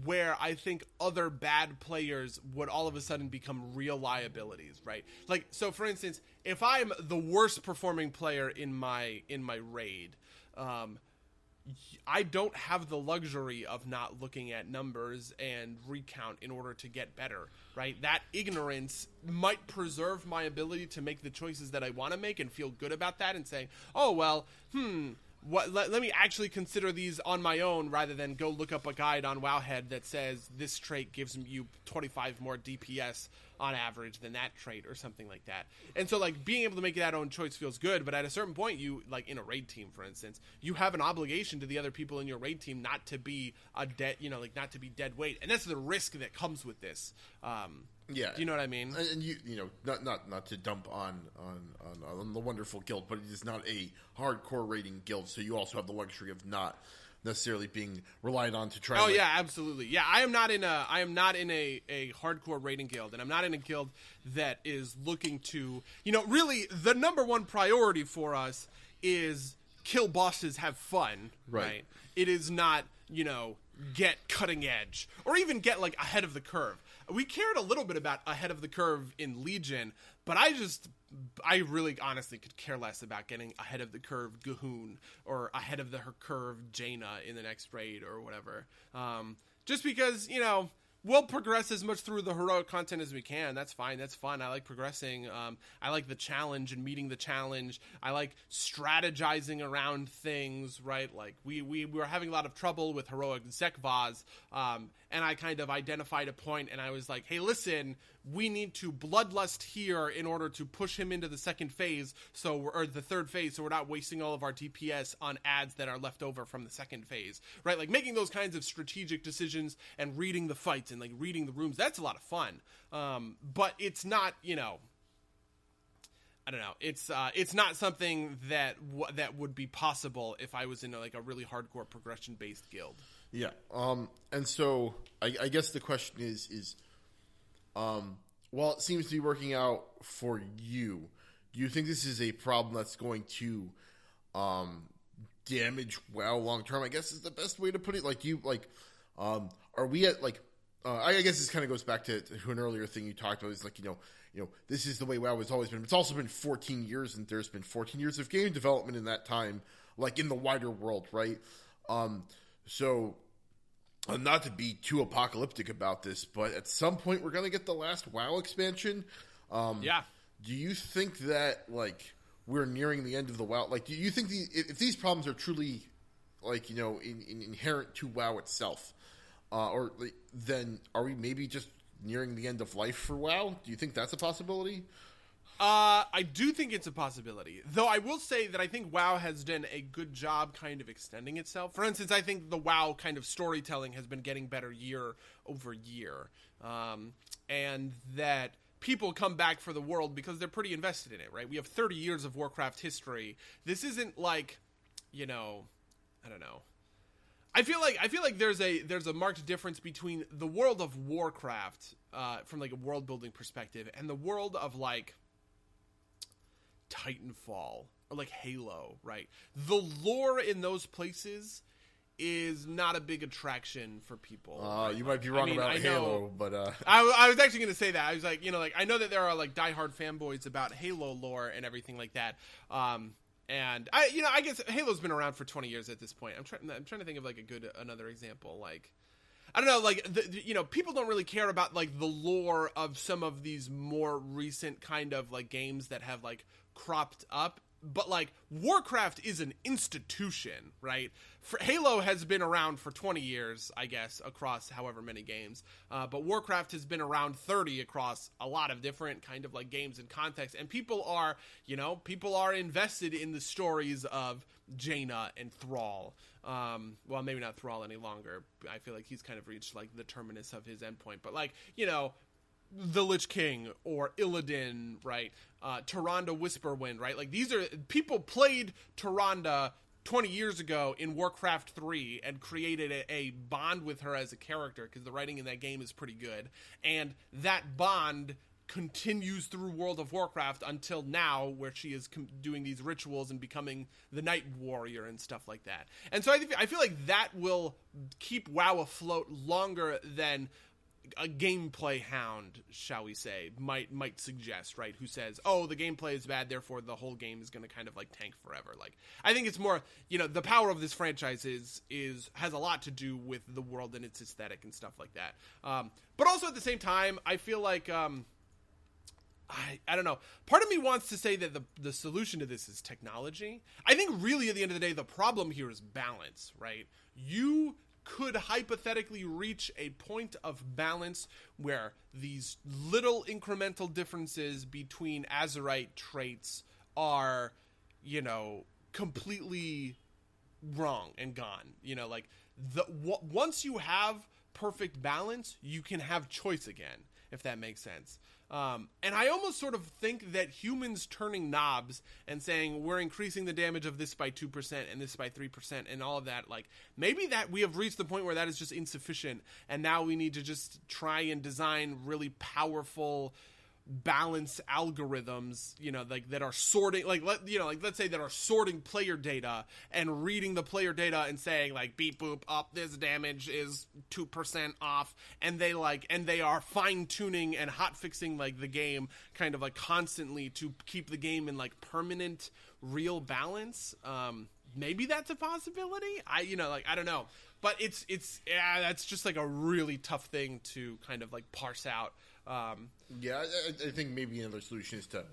where I think other bad players would all of a sudden become real liabilities, right? Like, so for instance, if I'm the worst performing player in my raid, I don't have the luxury of not looking at numbers and recount in order to get better, right? That ignorance might preserve my ability to make the choices that I want to make and feel good about that and say, oh, well, let me actually consider these on my own rather than go look up a guide on Wowhead that says this trait gives you 25 more DPS on average than that trait or something like that. And so, like, being able to make that own choice feels good, but at a certain point, you, like, in a raid team, for instance, you have an obligation to the other people in your raid team not to be not to be dead weight. And that's the risk that comes with this. Yeah, do you know what I mean? And you know, not to dump on the wonderful guild, but it is not a hardcore raiding guild, so you also have the luxury of not necessarily being relied on to try. Oh yeah, absolutely. Yeah, I am not in a hardcore raiding guild, and I'm not in a guild that is looking to, really the number one priority for us is kill bosses, have fun, right? It is not, get cutting edge or even get like ahead of the curve. We cared a little bit about ahead of the curve in Legion, but I really honestly could care less about getting ahead of the curve Gahoon or ahead of the curve Jaina in the next raid or whatever. Just because, we'll progress as much through the heroic content as we can. That's fine. That's fun. I like progressing. I like the challenge and meeting the challenge. I like strategizing around things, right? Like we were having a lot of trouble with heroic Zekvaz, and I kind of identified a point and I was like, hey, listen, we need to bloodlust here in order to push him into the second phase, or the third phase, so we're not wasting all of our DPS on ads that are left over from the second phase, right? Like making those kinds of strategic decisions and reading the fights and like reading the rooms, that's a lot of fun. But it's not, I don't know. It's not something that would be possible if I was in a really hardcore progression based guild. Yeah. And so I guess the question is, while it seems to be working out for you, do you think this is a problem that's going to damage WoW long term? I guess is the best way to put it. Are we at I guess this kind of goes back to an earlier thing you talked about. Is this is the way WoW has always been. It's also been 14 years, and there's been 14 years of game development in that time, like in the wider world, right? So not to be too apocalyptic about this, but at some point we're going to get the last WoW expansion. Yeah. Do you think that we're nearing the end of the WoW? Do you think if these problems are truly inherent to WoW itself, then are we maybe just nearing the end of life for WoW? Do you think that's a possibility? I do think it's a possibility. Though I will say that I think WoW has done a good job kind of extending itself. For instance, I think the WoW kind of storytelling has been getting better year over year. And that people come back for the world because they're pretty invested in it, right? We have 30 years of Warcraft history. This isn't I don't know. I feel like there's a marked difference between the World of Warcraft, from a world building perspective, and the world of Titanfall or Halo, right? The lore in those places is not a big attraction for people. You might be wrong about Halo, but I was actually going to say that. I was I know that there are diehard fanboys about Halo lore and everything like that. And I guess Halo's been around for 20 years at this point. I'm trying to think of another example. I don't know, people don't really care about the lore of some of these more recent kind of games that have cropped up. But Warcraft is an institution, right? Halo has been around for 20 years, I guess, across however many games. But Warcraft has been around 30 across a lot of different kind of games and contexts. And people are invested in the stories of Jaina and Thrall. Well, maybe not Thrall any longer. I feel like he's kind of reached the terminus of his endpoint. But the Lich King or Illidan, right? Tyrande Whisperwind, right? These are people played Tyrande 20 years ago in Warcraft 3 and created a bond with her as a character, because the writing in that game is pretty good, and that bond continues through World of Warcraft until now, where she is doing these rituals and becoming the Night Warrior and stuff like that. And so I feel like that will keep WoW afloat longer than a gameplay hound, shall we say, might suggest, right? Who says, oh, the gameplay is bad, therefore the whole game is going to kind of like tank forever. Like, I think it's more, the power of this franchise has a lot to do with the world and its aesthetic and stuff like that. But also at the same time, I feel like, I don't know. Part of me wants to say that the solution to this is technology. I think really at the end of the day, the problem here is balance, right? You could hypothetically reach a point of balance where these little incremental differences between Azerite traits are, completely wrong and gone. Once you have perfect balance, you can have choice again, if that makes sense. And I almost sort of think that humans turning knobs and saying we're increasing the damage of this by 2% and this by 3% and all of that, like maybe that we have reached the point where that is just insufficient, and now we need to just try and design really powerful balance algorithms, that are sorting, let's say that are sorting player data and reading the player data and saying like beep boop up, this damage is 2% off, and they are fine tuning and hot fixing like the game kind of like constantly to keep the game in like permanent real balance. Maybe that's a possibility. I don't know, but it's that's just like a really tough thing to kind of like parse out. I think maybe another solution is to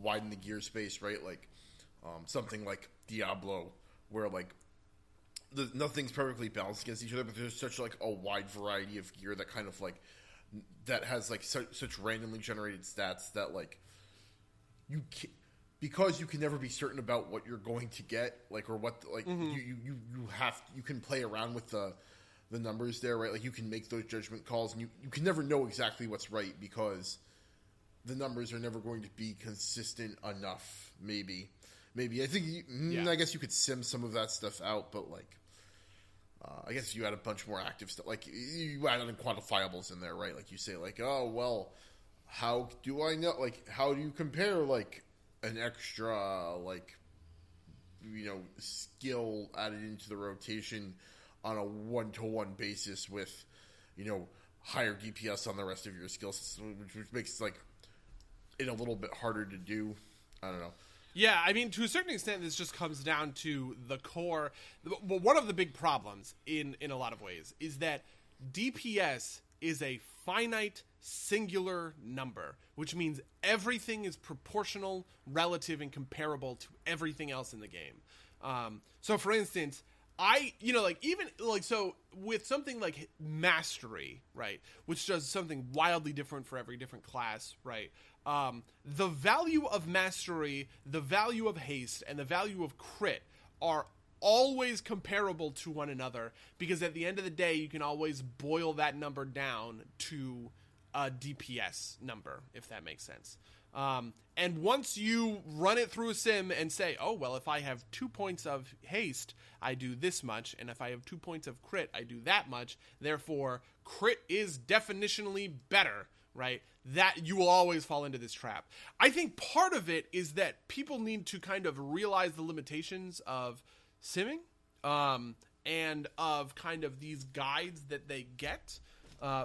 widen the gear space, right? Like something like Diablo, where like nothing's perfectly balanced against each other, but there's such like a wide variety of gear that kind of like that has like such randomly generated stats that like because you can never be certain about what you're going to get, like, or what like you can play around with the numbers there, right? Like you can make those judgment calls, and you can never know exactly what's right because the numbers are never going to be consistent enough. Maybe I think I guess you could sim some of that stuff out, but like I guess if you add a bunch more active stuff, like you add in quantifiables in there, right? Like you say like, oh well, how do I know, like how do you compare like an extra like skill added into the rotation on a 1-to-1 basis with, higher DPS on the rest of your skill system, which makes like it a little bit harder to do. I don't know. Yeah, I mean, to a certain extent, this just comes down to the core. One of the big problems in a lot of ways is that DPS is a finite, singular number, which means everything is proportional, relative, and comparable to everything else in the game. So, for instance, so with something like Mastery, right, which does something wildly different for every different class, right, the value of Mastery, the value of Haste, and the value of Crit are always comparable to one another, because at the end of the day, you can always boil that number down to a DPS number, if that makes sense. And once you run it through a sim and say, oh, well, if I have 2 points of haste, I do this much. And if I have 2 points of crit, I do that much. Therefore, crit is definitionally better, right? That you will always fall into this trap. I think part of it is that people need to kind of realize the limitations of simming, and of kind of these guides that they get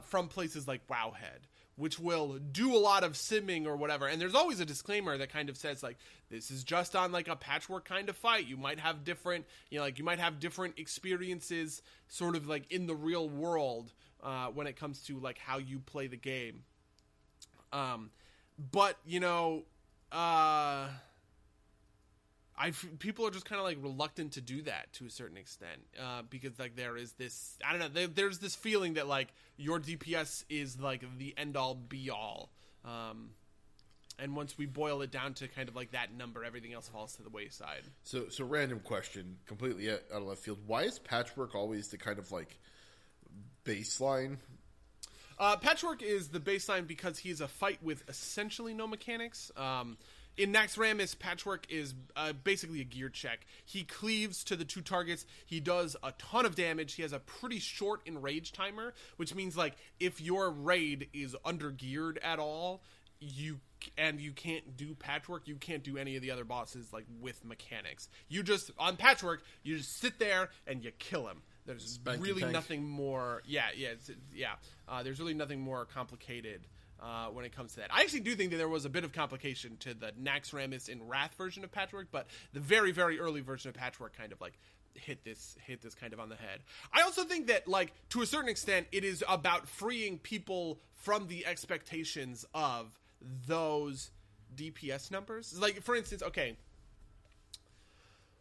from places like Wowhead, which will do a lot of simming or whatever. And there's always a disclaimer that kind of says, like, this is just on, like, a patchwork kind of fight. You might have different, you might have different experiences sort of, like, in the real world when it comes to, like, how you play the game. But, people are just kind of like reluctant to do that to a certain extent, because like there is this, I don't know, there's this feeling that like your DPS is like the end all be all, and once we boil it down to kind of like that number, everything else falls to the wayside. So random question, completely out of left field. Why is patchwork always the kind of like baseline? Patchwork is the baseline because he's a fight with essentially no mechanics. in Naxxramas, Patchwork is basically a gear check. He cleaves to the 2 targets. He does a ton of damage. He has a pretty short enrage timer, which means like if your raid is under geared at all, you can't do Patchwork, you can't do any of the other bosses like with mechanics. You just on Patchwork, you just sit there and you kill him. There's really nothing more. There's really nothing more complicated when it comes to that. I actually do think that there was a bit of complication to the Naxxramas in Wrath version of Patchwork, but the very, very early version of Patchwork kind of like hit this kind of on the head. I also think that like to a certain extent it is about freeing people from the expectations of those DPS numbers. Like for instance, okay,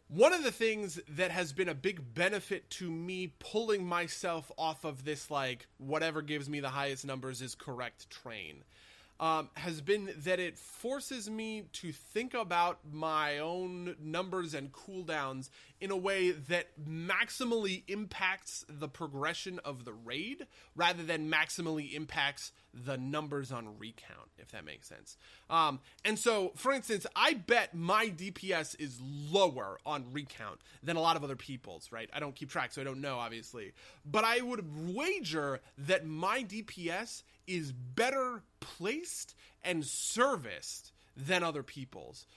one of the things that has been a big benefit to me pulling myself off of this, like, whatever gives me the highest numbers is correct train, has been that it forces me to think about my own numbers and cooldowns in a way that maximally impacts the progression of the raid rather than maximally impacts the numbers on recount, if that makes sense. And so, for instance, I bet my DPS is lower on recount than a lot of other people's, right? I don't keep track, so I don't know, obviously. But I would wager that my DPS is better placed and serviced than other people's.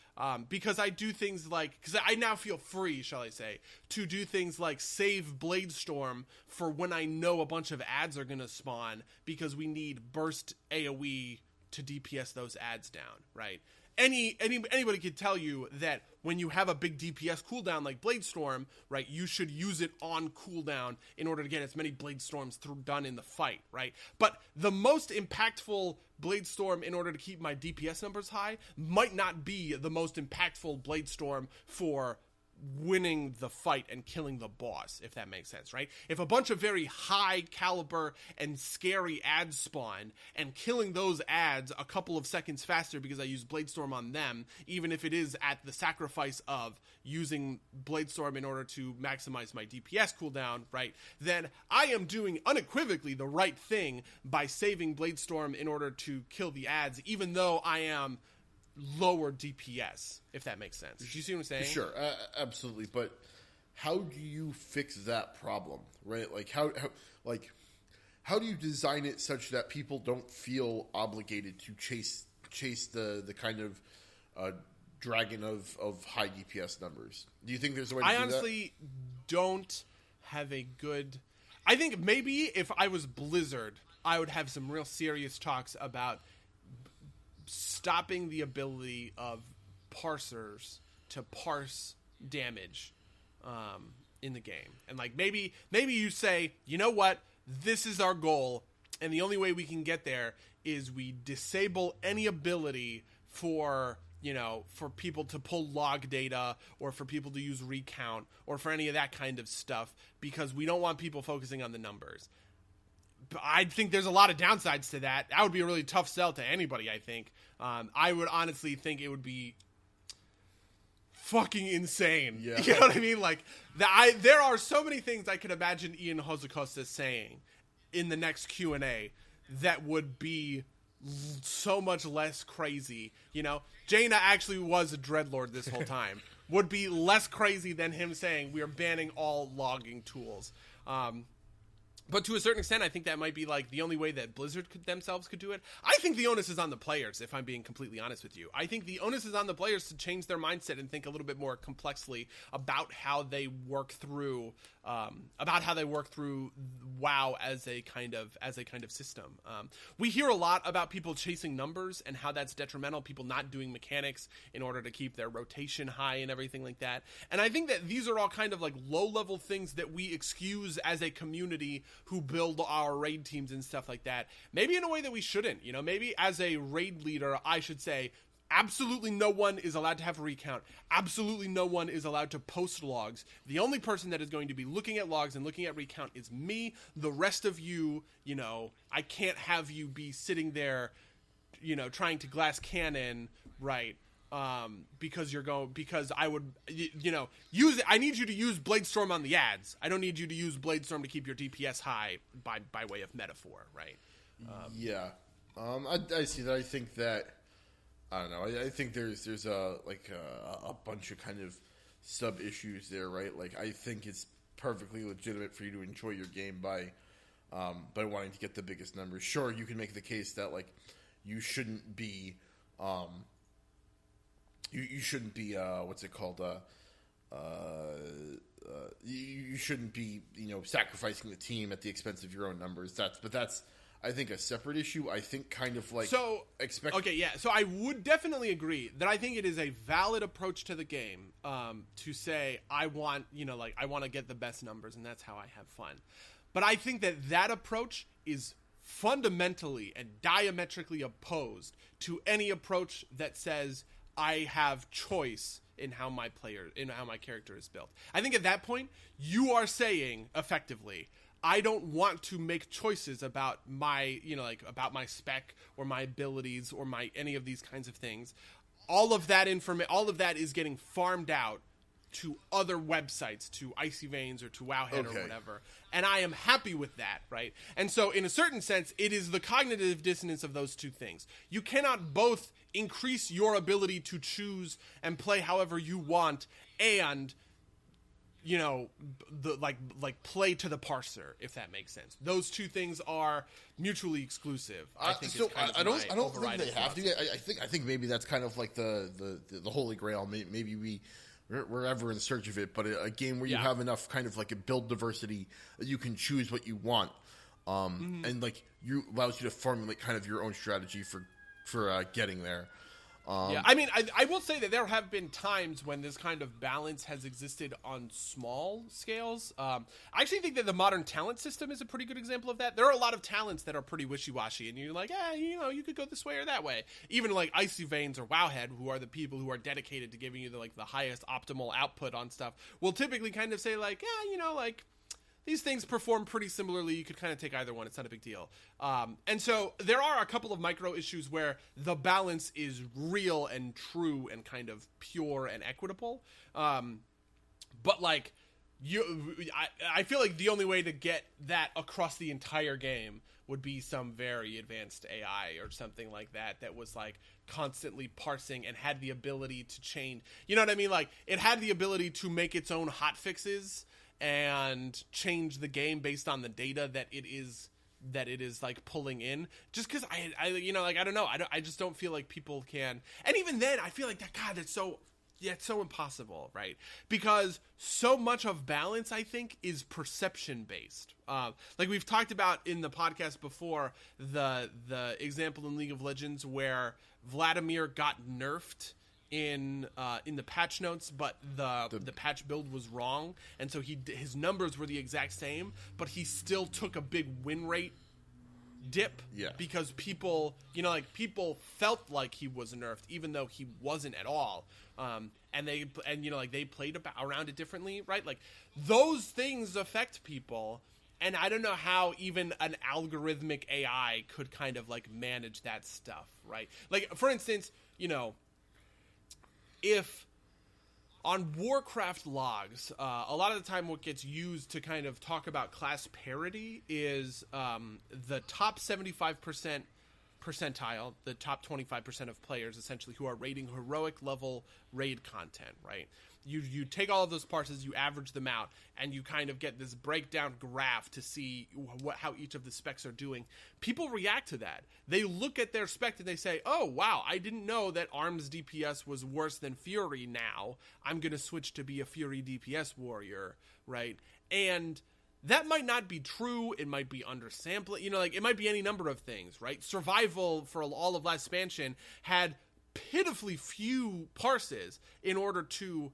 Because I do things like, because I now feel free, shall I say, to do things like save Bladestorm for when I know a bunch of ads are going to spawn, because we need burst AoE to DPS those ads down, right? Anybody could tell you that when you have a big DPS cooldown like Bladestorm, right, you should use it on cooldown in order to get as many Bladestorms done in the fight, right? But the most impactful Bladestorm in order to keep my DPS numbers high might not be the most impactful Bladestorm for winning the fight and killing the boss, if that makes sense, right? If a bunch of very high caliber and scary ads spawn, and killing those ads a couple of seconds faster because I use Bladestorm on them, even if it is at the sacrifice of using Bladestorm in order to maximize my DPS cooldown, right, then I am doing unequivocally the right thing by saving Bladestorm in order to kill the ads, even though I am lower DPS, if that makes sense. Do you see what I'm saying? Sure, absolutely. But how do you fix that problem, right? Like how do you design it such that people don't feel obligated to chase the kind of dragon of high DPS numbers? Do you think there's a way to do that? I honestly don't have a good. I think maybe if I was Blizzard, I would have some real serious talks about stopping the ability of parsers to parse damage in the game. And like maybe you say, you know what, this is our goal, and the only way we can get there is we disable any ability for people to pull log data, or for people to use recount, or for any of that kind of stuff, because we don't want people focusing on the numbers. I think there's a lot of downsides to that. That would be a really tough sell to anybody, I think. I would honestly think it would be fucking insane. Yeah. You know what I mean? Like, there are so many things I could imagine Ian Hosakosta saying in the next Q&A that would be so much less crazy. You know, Jaina actually was a dreadlord this whole time. Would be less crazy than him saying we are banning all logging tools. But to a certain extent, I think that might be like the only way that Blizzard themselves could do it. I think the onus is on the players, if I'm being completely honest with you. I think the onus is on the players to change their mindset and think a little bit more complexly about how they work through WoW as a kind of system. We hear a lot about people chasing numbers and how that's detrimental, people not doing mechanics in order to keep their rotation high and everything like that. And I think that these are all kind of like low-level things that we excuse as a community who build our raid teams and stuff like that. Maybe in a way that we shouldn't. You know, maybe as a raid leader, I should say, absolutely no one is allowed to have a recount. Absolutely no one is allowed to post logs. The only person that is going to be looking at logs and looking at recount is me. The rest of you, you know, I can't have you be sitting there, you know, trying to glass cannon, right? Because I would, you know, I need you to use Bladestorm on the ads. I don't need you to use Bladestorm to keep your DPS high by way of metaphor, right? I see that. I think that I don't know. I think there's a bunch of kind of sub issues there, right? Like I think it's perfectly legitimate for you to enjoy your game by wanting to get the biggest numbers. Sure, you can make the case that like you shouldn't be you shouldn't be what's it called you shouldn't be sacrificing the team at the expense of your own numbers. That's I think a separate issue. I think kind of like so I would definitely agree that I think it is a valid approach to the game to say I want to get the best numbers and that's how I have fun. But I think that approach is fundamentally and diametrically opposed to any approach that says I have choice in how my character is built. I think at that point you are saying effectively, I don't want to make choices about my about my spec or my abilities or my any of these kinds of things. All of that is getting farmed out to other websites, to Icy Veins or to Wowhead or whatever. And I am happy with that, right? And so in a certain sense, it is the cognitive dissonance of those two things. You cannot both increase your ability to choose and play however you want and play to the parser, if that makes sense. Those two things are mutually exclusive. I think. So I don't think they have to. I think maybe that's kind of like the holy grail. Maybe we're ever in search of it, but a game where you have enough kind of like a build diversity that you can choose what you want, and like allows you to formulate kind of your own strategy for getting there. I mean, I will say that there have been times when this kind of balance has existed on small scales. I actually think that the modern talent system is a pretty good example of that. There are a lot of talents that are pretty wishy-washy, and you're like, you could go this way or that way. Even like Icy Veins or Wowhead, who are the people who are dedicated to giving you the highest optimal output on stuff, will typically kind of say like, these things perform pretty similarly. You could kind of take either one. It's not a big deal. And so there are a couple of micro issues where the balance is real and true and kind of pure and equitable. But like I feel like the only way to get that across the entire game would be some very advanced AI or something like that was like constantly parsing and had the ability to change. You know what I mean? Like it had the ability to make its own hotfixes and change the game based on the data that it is like pulling in. Just because I don't know. I just don't feel like people can. And even then, I feel like that's so impossible, right? Because so much of balance, I think, is perception based. Like we've talked about in the podcast before, the example in League of Legends where Vladimir got nerfed in the patch notes, but the patch build was wrong, and so his numbers were the exact same, but he still took a big win rate dip because people felt like he was nerfed even though he wasn't at all, and they played around it differently, right? Like those things affect people, and I don't know how even an algorithmic AI could kind of like manage that stuff, right? Like for instance, if on Warcraft logs, a lot of the time what gets used to kind of talk about class parity is the top 75% percentile, the top 25% of players essentially who are rating heroic level raid content, right? You take all of those parses, you average them out, and you kind of get this breakdown graph to see how each of the specs are doing. People react to that. They look at their spec and they say, oh, wow, I didn't know that ARM's DPS was worse than Fury now. I'm going to switch to be a Fury DPS warrior, right? And that might not be true. It might be undersampling. It might be any number of things, right? Survival for all of last expansion had pitifully few parses in order to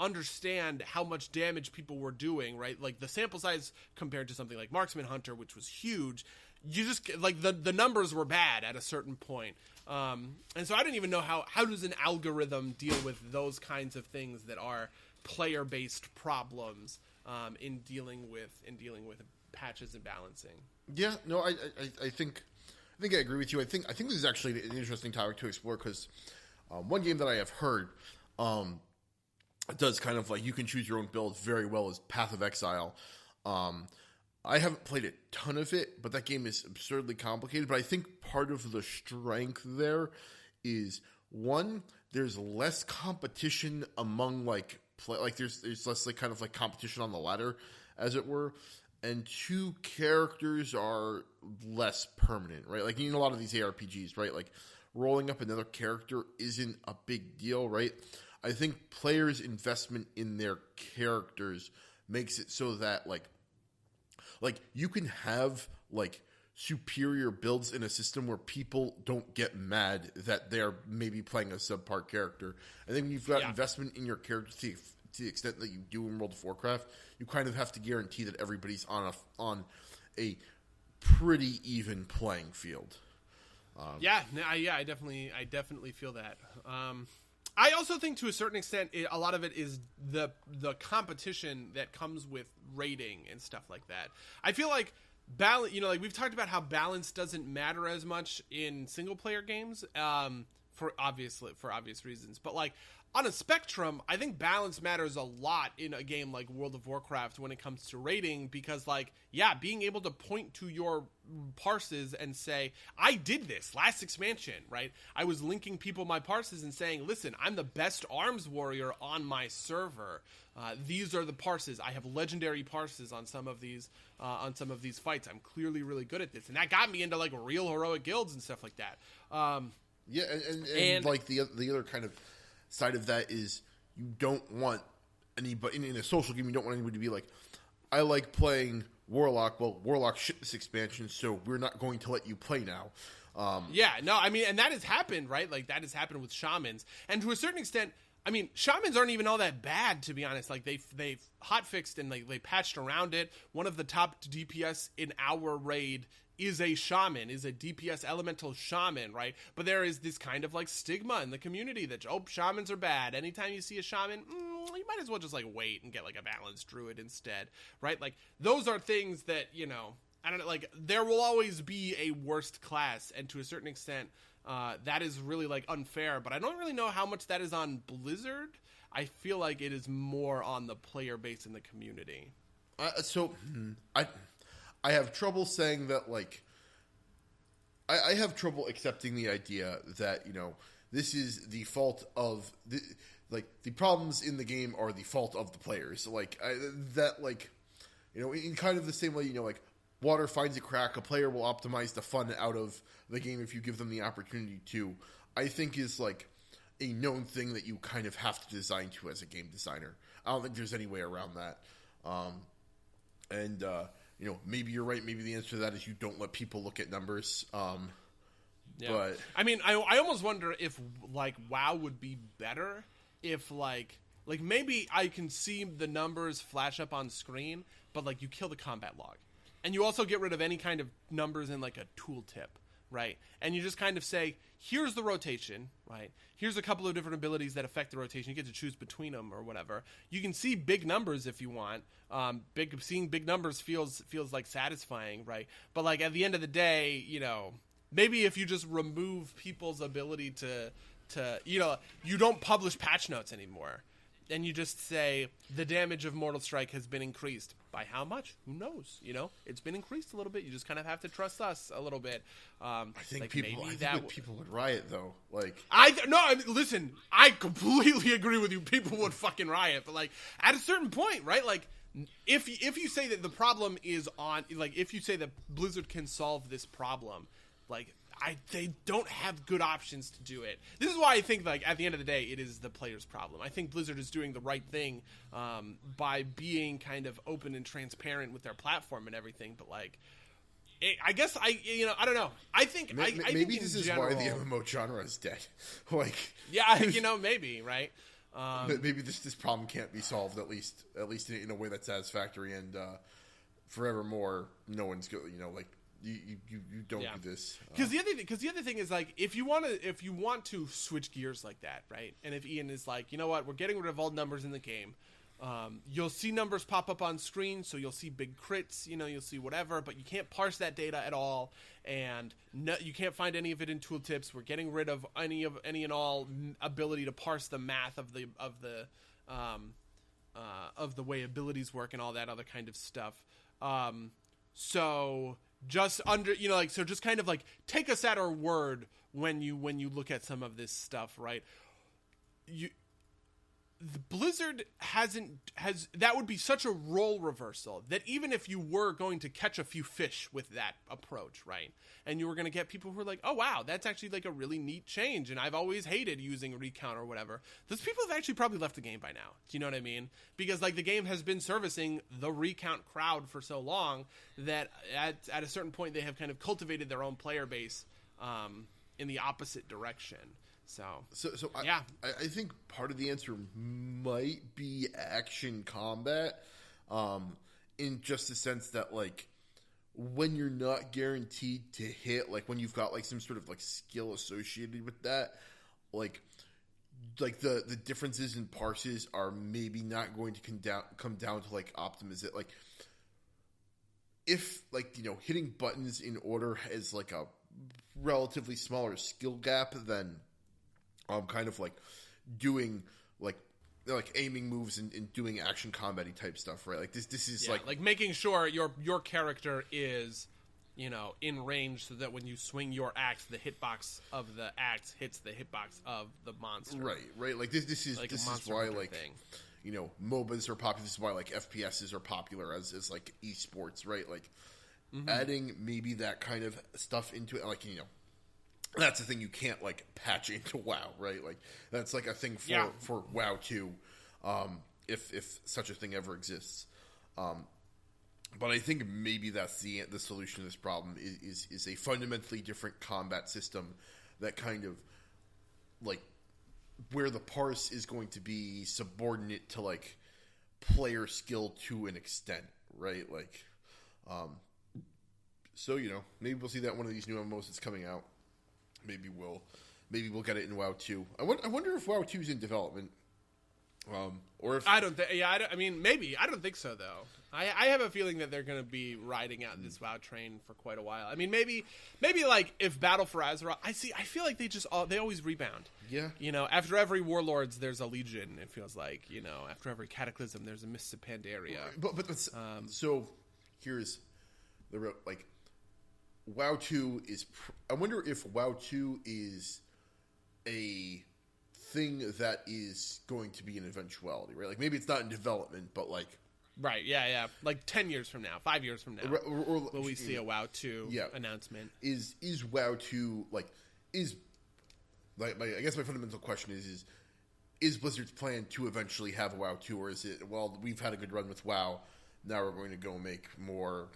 understand how much damage people were doing, right? Like the sample size compared to something like Marksman Hunter, which was huge, you just the numbers were bad at a certain point. And so I don't even know how does an algorithm deal with those kinds of things that are player based problems in dealing with patches and balancing. Yeah, no, I think I agree with you. I think this is actually an interesting topic to explore because one game that I have heard does kind of like you can choose your own build very well as Path of Exile. I haven't played a ton of it, but that game is absurdly complicated. But I think part of the strength there is one, there's less competition among like there's less like kind of like competition on the ladder, as it were, and two, characters are less permanent, right? Like in a lot of these ARPGs, right? Like rolling up another character isn't a big deal, right? I think players' investment in their characters makes it so that like you can have like superior builds in a system where people don't get mad that they're maybe playing a subpar character. I think when you've got investment in your character to the extent that you do in World of Warcraft, you kind of have to guarantee that everybody's on a pretty even playing field. I definitely feel that. I also think to a certain extent, a lot of it is the competition that comes with raiding and stuff like that. I feel like balance, like we've talked about how balance doesn't matter as much in single player games, for obvious reasons. But like on a spectrum, I think balance matters a lot in a game like World of Warcraft when it comes to raiding, because like, being able to point to your parses and say, I did this last expansion, right? I was linking people my parses and saying, listen, I'm the best arms warrior on my server. These are the parses. I have legendary parses on some of these fights. I'm clearly really good at this. And that got me into like real heroic guilds and stuff like that. And like the other kind of side of that is you don't want anybody in a social game. You don't want anybody to be like, I like playing Warlock. Well, Warlock shit this expansion, so we're not going to let you play now. And that has happened, right? Like that has happened with shamans, and to a certain extent, I mean, shamans aren't even all that bad, to be honest. Like they've hotfixed and they patched around it. One of the top DPS in our raid is a shaman, is a DPS elemental shaman, right? But there is this kind of like stigma in the community that, shamans are bad. Anytime you see a shaman, you might as well just like wait and get like a balanced druid instead, right? Like those are things that, I don't know, like there will always be a worst class, and to a certain extent, that is really like unfair, but I don't really know how much that is on Blizzard. I feel like it is more on the player base in the community. I have trouble saying that, like, I have trouble accepting the idea that, this is the fault of, the problems in the game are the fault of the players. Like, in kind of the same way, like, water finds a crack, a player will optimize the fun out of the game if you give them the opportunity to, I think is, like, a known thing that you kind of have to design to as a game designer. I don't think there's any way around that. Maybe you're right. Maybe the answer to that is you don't let people look at numbers. But I mean, I almost wonder if like WoW would be better if like maybe I can see the numbers flash up on screen, but like you kill the combat log, and you also get rid of any kind of numbers in like a tooltip, right? And you just kind of say, here's the rotation, right? Here's a couple of different abilities that affect the rotation. You get to choose between them or whatever. You can see big numbers if you want. Seeing big numbers feels like satisfying, right? But like at the end of the day, maybe if you just remove people's ability to you don't publish patch notes anymore, and you just say the damage of Mortal Strike has been increased. By how much? Who knows? It's been increased a little bit. You just kind of have to trust us a little bit. I think people would riot though. Like listen, I completely agree with you. People would fucking riot, but like at a certain point, right? Like if you say that the problem is on, like if you say that Blizzard can solve this problem, like they don't have good options to do it. This is why I think, like, at the end of the day, it is the player's problem. I think Blizzard is doing the right thing by being kind of open and transparent with their platform and everything. But, like, I guess I don't know. I think maybe this is why the MMO genre is dead. Like, maybe, right? Maybe this problem can't be solved at least in a way that's satisfactory, and forevermore, no one's like. You don't do this because the other thing is, like, if you want to switch gears like that, right? And if Ian is like, you know what, we're getting rid of all numbers in the game, you'll see numbers pop up on screen, so you'll see big crits, you'll see whatever, but you can't parse that data at all, and you can't find any of it in tooltips. We're getting rid of any and all ability to parse the math of the way abilities work and all that other kind of stuff. So just under, like, so just kind of like take us at our word when you look at some of this stuff, right? The Blizzard has that would be such a role reversal that even if you were going to catch a few fish with that approach, right? And you were going to get people who are like, oh wow, that's actually like a really neat change, and I've always hated using recount or whatever. Those people have actually probably left the game by now. Do you know what I mean? Because like the game has been servicing the recount crowd for so long that at a certain point they have kind of cultivated their own player base in the opposite direction. So yeah. I think part of the answer might be action combat, in just the sense that like when you're not guaranteed to hit, like when you've got like some sort of like skill associated with that, like the differences in parses are maybe not going to come down to like optimization. Like if like hitting buttons in order is like a relatively smaller skill gap than kind of like doing like aiming moves and doing action combat-y type stuff, right? Like this is like making sure your character is in range so that when you swing your axe, the hitbox of the axe hits the hitbox of the monster. Right. Like this is like this is why like thing. MOBAs are popular. This is why like FPSs are popular as like esports, right? Like adding maybe that kind of stuff into it, like that's the thing you can't like patch into WoW, right? Like that's like a thing for WoW 2, if such a thing ever exists. But I think maybe that's the solution to this problem is a fundamentally different combat system that kind of like where the parse is going to be subordinate to like player skill to an extent, right? Like, so maybe we'll see that one of these new MMOs that's coming out. Maybe we'll get it in WoW 2. I wonder if WoW 2 is in development, or if I don't think. Yeah, I mean, maybe. I don't think so though. I have a feeling that they're going to be riding out this WoW train for quite a while. I mean, maybe like if Battle for Azeroth. I feel like they always rebound. Yeah. After every Warlords, there's a Legion. It feels like after every Cataclysm, there's a Mists of Pandaria. But so here's the like. WoW 2 is... I wonder if WoW 2 is a thing that is going to be an eventuality, right? Like, maybe it's not in development, but like... Right, yeah. Like 10 years from now, 5 years from now, will we see a WoW 2 announcement? Is WoW 2, like... I guess my fundamental question is Blizzard's plan to eventually have a WoW 2, or is it, well, we've had a good run with WoW, now we're going to go make more...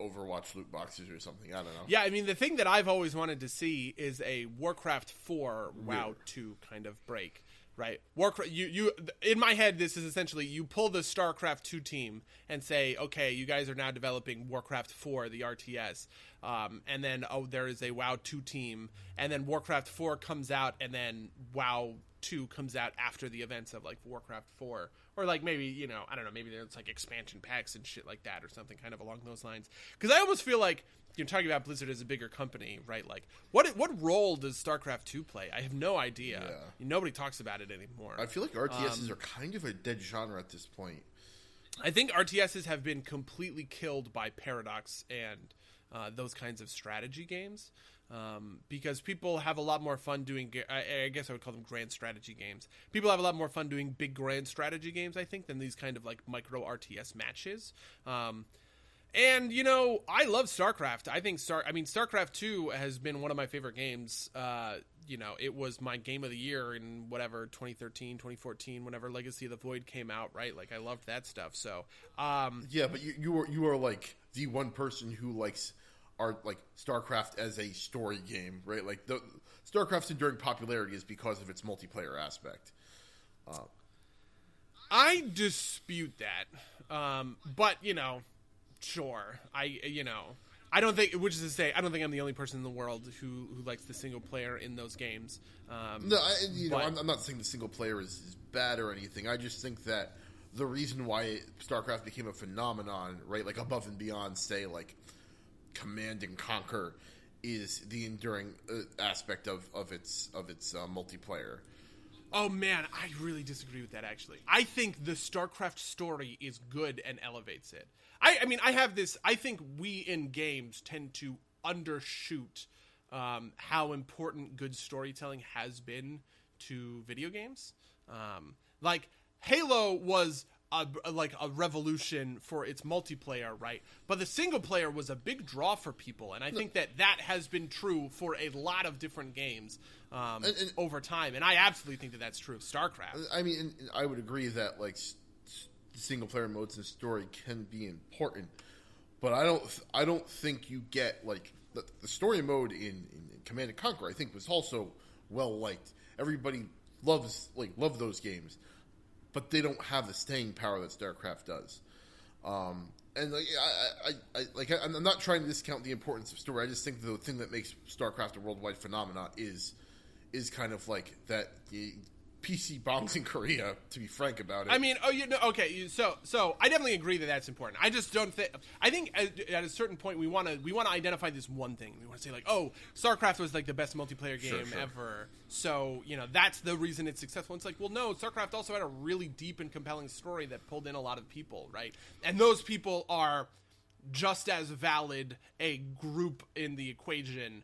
Overwatch loot boxes or something. I don't know. Yeah, I mean, the thing that I've always wanted to see is a Warcraft 4 WoW 2 kind of break, right? Warcraft, you in my head, this is essentially you pull the StarCraft 2 team and say, okay, you guys are now developing Warcraft 4, the RTS, and then there is a WoW 2 team, and then Warcraft 4 comes out, and then WoW 2 comes out after the events of like Warcraft 4. Or like maybe, I don't know, maybe there's like expansion packs and shit like that or something kind of along those lines. Because I almost feel like, you're talking about Blizzard as a bigger company, right? Like, what role does StarCraft 2 play? I have no idea. Yeah. Nobody talks about it anymore. I feel like RTSs are kind of a dead genre at this point. I think RTSs have been completely killed by Paradox and those kinds of strategy games. Because people have a lot more fun doing, I guess I would call them grand strategy games. People have a lot more fun doing big grand strategy games, I think, than these kind of like micro RTS matches. And, I love StarCraft. I think StarCraft 2 has been one of my favorite games. It was my game of the year in whatever, 2013, 2014, whenever Legacy of the Void came out, right? Like, I loved that stuff. So, yeah, but you are like the one person who likes like StarCraft as a story game, right? Like the StarCraft's enduring popularity is because of its multiplayer aspect. I dispute that, but sure. I don't think, which is to say, I don't think I'm the only person in the world who likes the single player in those games. I'm not saying the single player is bad or anything. I just think that the reason why StarCraft became a phenomenon, right, like above and beyond, say, like Command and Conquer, is the enduring aspect of its multiplayer. Oh man, I really disagree with that actually. I think the StarCraft story is good and elevates it. I mean, I have this, I think we in games tend to undershoot how important good storytelling has been to video games. Like Halo was a revolution for its multiplayer, right? But the single player was a big draw for people, and I think that has been true for a lot of different games over time, and I absolutely think that that's true of StarCraft. I mean, I would agree that like single player modes and story can be important, but I don't think you get like the story mode in Command and Conquer. I think was also well liked. Everybody loved those games, but they don't have the staying power that StarCraft does. And like I'm not trying to discount the importance of story. I just think the thing that makes StarCraft a worldwide phenomenon is kind of like that the PC bombs in Korea. To be frank about it, I mean, okay. So I definitely agree that that's important. I just don't think. I think at a certain point we want to identify this one thing. We want to say like, oh, StarCraft was like the best multiplayer game ever. So that's the reason it's successful. It's like, well, no, StarCraft also had a really deep and compelling story that pulled in a lot of people, right? And those people are just as valid a group in the equation.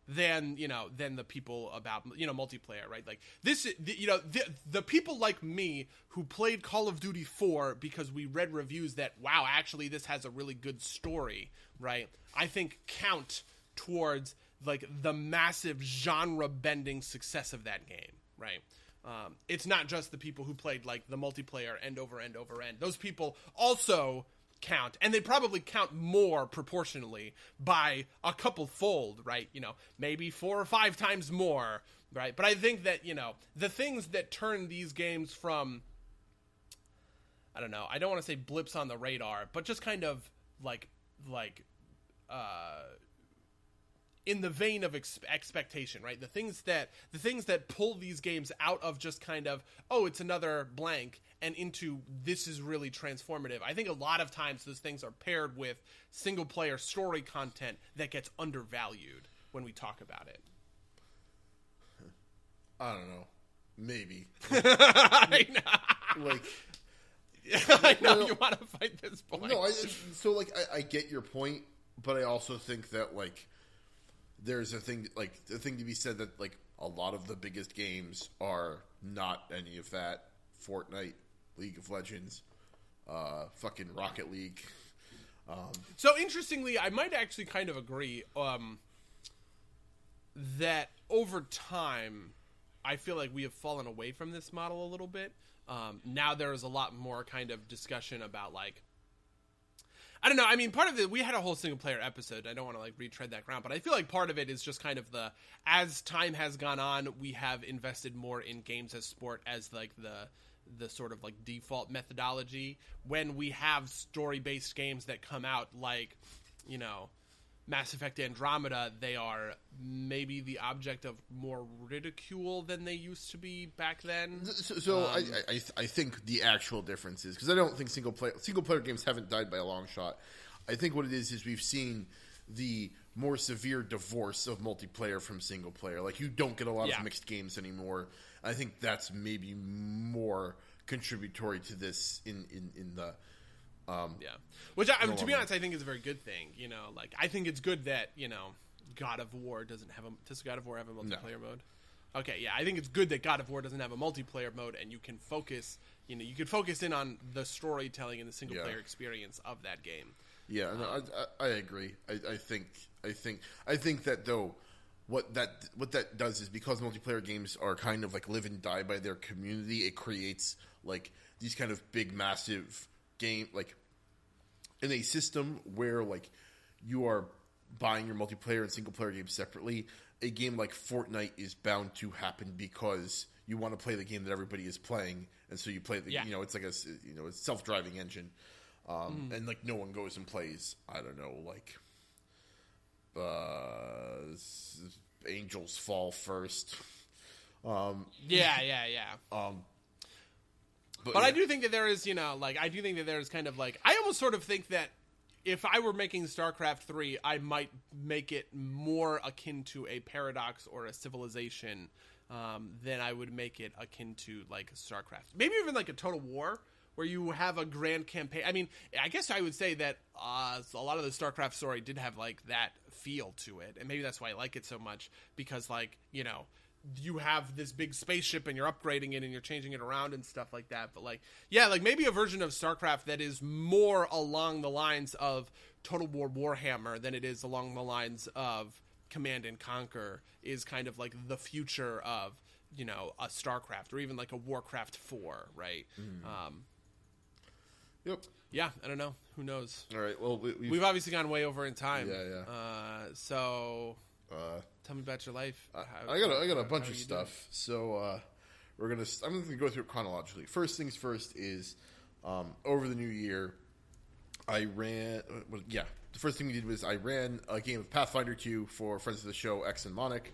Than the people about multiplayer, right? Like this, the people like me who played Call of Duty 4 because we read reviews that wow, actually this has a really good story, right? I think count towards like the massive genre bending success of that game, right? It's not just the people who played like the multiplayer end over end. Those people also count, and they probably count more proportionally by a couple fold, right? Maybe 4 or 5 times more, right? But I think that the things that turn these games from, I don't know, I don't want to say blips on the radar, but just kind of like in the vein of expectation, right? The things that pull these games out of just kind of, oh, it's another blank, and into this is really transformative. I think a lot of times those things are paired with single player story content that gets undervalued when we talk about it. I don't know. Maybe. I know. Like, I know you want to fight this point. No, I get your point, but I also think that like there's a thing to be said that like a lot of the biggest games are not any of that. Fortnite, League of Legends, fucking Rocket League. So interestingly, I might actually kind of agree that over time, I feel like we have fallen away from this model a little bit. Now there is a lot more kind of discussion about like, I don't know. I mean, part of it, we had a whole single player episode. I don't want to like retread that ground, but I feel like part of it is just kind of as time has gone on, we have invested more in games as sport as like the sort of like default methodology. When we have story-based games that come out like, Mass Effect Andromeda, they are maybe the object of more ridicule than they used to be back then. So I think the actual difference is, because I don't think single player games haven't died by a long shot. I think what it is we've seen the more severe divorce of multiplayer from single player. Like you don't get a lot of mixed games anymore. I think that's maybe more contributory to this in the which to be honest, I think is a very good thing. Like I think it's good that God of War doesn't have does God of War have a multiplayer mode? Okay, yeah, I think it's good that God of War doesn't have a multiplayer mode, and you can focus you can focus in on the storytelling and the single player experience of that game. Yeah, no, I agree. I think that though what that does is, because multiplayer games are kind of like live and die by their community, it creates like these kind of big massive game, like in a system where like you are buying your multiplayer and single player games separately. A game like Fortnite is bound to happen because you want to play the game that everybody is playing, and so you play the it's like a a self-driving engine, and like no one goes and plays, I don't know, like Angels Fall first. But I do think that there is, I do think that there's kind of like, I almost sort of think that if I were making StarCraft 3, I might make it more akin to a Paradox or a Civilization, then I would make it akin to like StarCraft, maybe even like a Total War, where you have a grand campaign. I mean, I guess I would say that a lot of the StarCraft story did have like that feel to it, and maybe that's why I like it so much, because like, you know, you have this big spaceship and you're upgrading it and you're changing it around and stuff like that. But like, yeah, like maybe a version of StarCraft that is more along the lines of Total War Warhammer than it is along the lines of Command and Conquer is kind of like the future of, you know, a StarCraft or even like a Warcraft 4, right? Yep. Yeah, I don't know. Who knows? All right. Well, we've obviously gone way over in time. Yeah. So tell me about your life. I got a bunch of stuff. Doing? So I'm gonna go through it chronologically. First things first is over the new year, I ran. The first thing we did was I ran a game of Pathfinder 2 for friends of the show, X and Monic.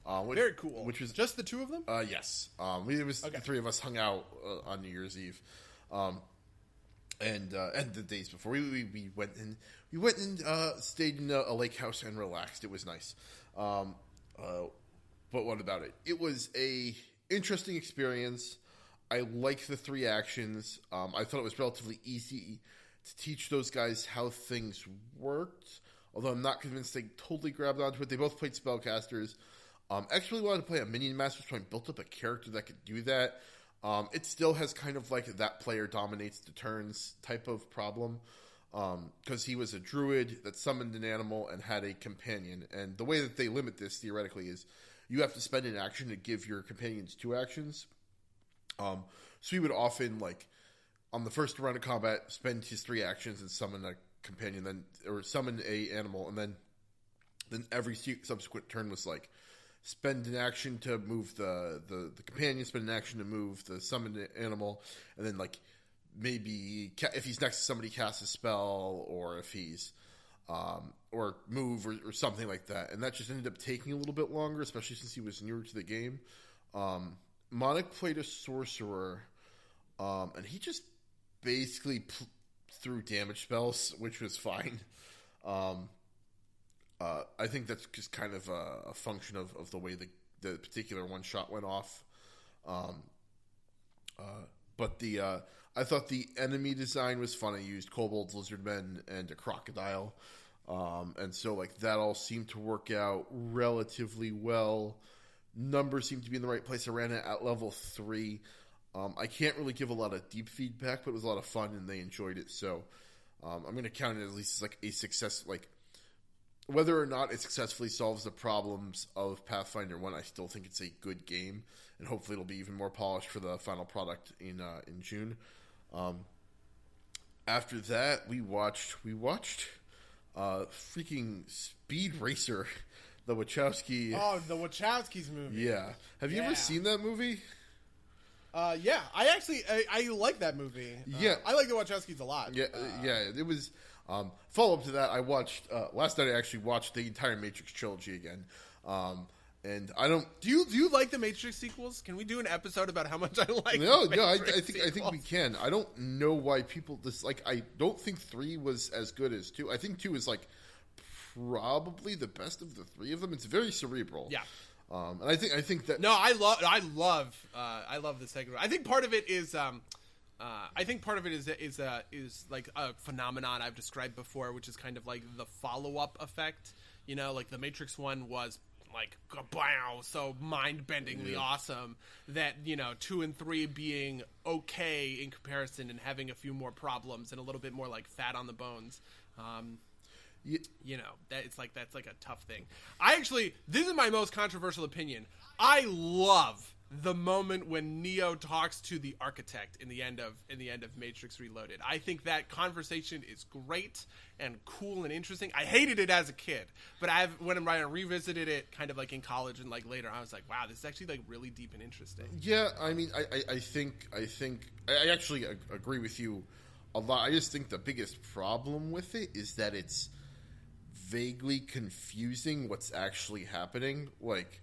Very cool. Which was just the two of them? Yes. The three of us hung out on New Year's Eve. And the days before we went and stayed in a lake house and relaxed. It was nice. But what about it? It was a interesting experience. I liked the 3 actions. I thought it was relatively easy to teach those guys how things worked. Although I'm not convinced they totally grabbed onto it. They both played spellcasters. Actually wanted to play a minion master, so I built up a character that could do that. It still has kind of like that player dominates the turns type of problem, because he was a druid that summoned an animal and had a companion. And the way that they limit this theoretically is you have to spend an action to give your companions 2 actions. So he would often, like, on the first round of combat, spend his 3 actions and summon a companion, or summon a animal, and then every subsequent turn was like, spend an action to move the companion, spend an action to move the summoned animal, and then like maybe if he's next to somebody, cast a spell, or if he's or move or something like that. And that just ended up taking a little bit longer, especially since he was newer to the game. Monic played a sorcerer, and he just basically threw damage spells, which was fine. I think that's just kind of a function of the way the particular one shot went off. But I thought the enemy design was fun. I used kobolds, lizardmen, and a crocodile. And so like that all seemed to work out relatively well. Numbers seemed to be in the right place. I ran it at level 3. I can't really give a lot of deep feedback, but it was a lot of fun and they enjoyed it. So I'm going to count it at least as like a success. Like, whether or not it successfully solves the problems of Pathfinder 1, I still think it's a good game, and hopefully it'll be even more polished for the final product in June. After that, we watched freaking Speed Racer, the Wachowski. Oh, the Wachowskis movie. Yeah. Have you ever seen that movie? Yeah. I like that movie. Yeah. I like the Wachowskis a lot. Yeah, it was... follow up to that, I watched last night. I actually watched the entire Matrix trilogy again, and I don't. Do you like the Matrix sequels? Can we do an episode about how much I like? No. I think we can. I don't know why people dislike. I don't think 3 was as good as 2. I think 2 is like probably the best of the 3 of them. It's very cerebral. Yeah. And I think that I love the second one. I think part of it is. Is like a phenomenon I've described before, which is kind of like the follow-up effect. You know, like the Matrix one was like, wow, so mind-bendingly awesome that, you know, 2 and 3 being okay in comparison and having a few more problems and a little bit more like fat on the bones. You know, that's like a tough thing. This is my most controversial opinion. I love the moment when Neo talks to the architect in the end of Matrix Reloaded. I think that conversation is great and cool and interesting. I hated it as a kid, but when I revisited it kind of like in college and like later, I was like, wow, this is actually like really deep and interesting. Yeah, I mean, I think I actually agree with you a lot. I just think the biggest problem with it is that it's vaguely confusing what's actually happening. Like,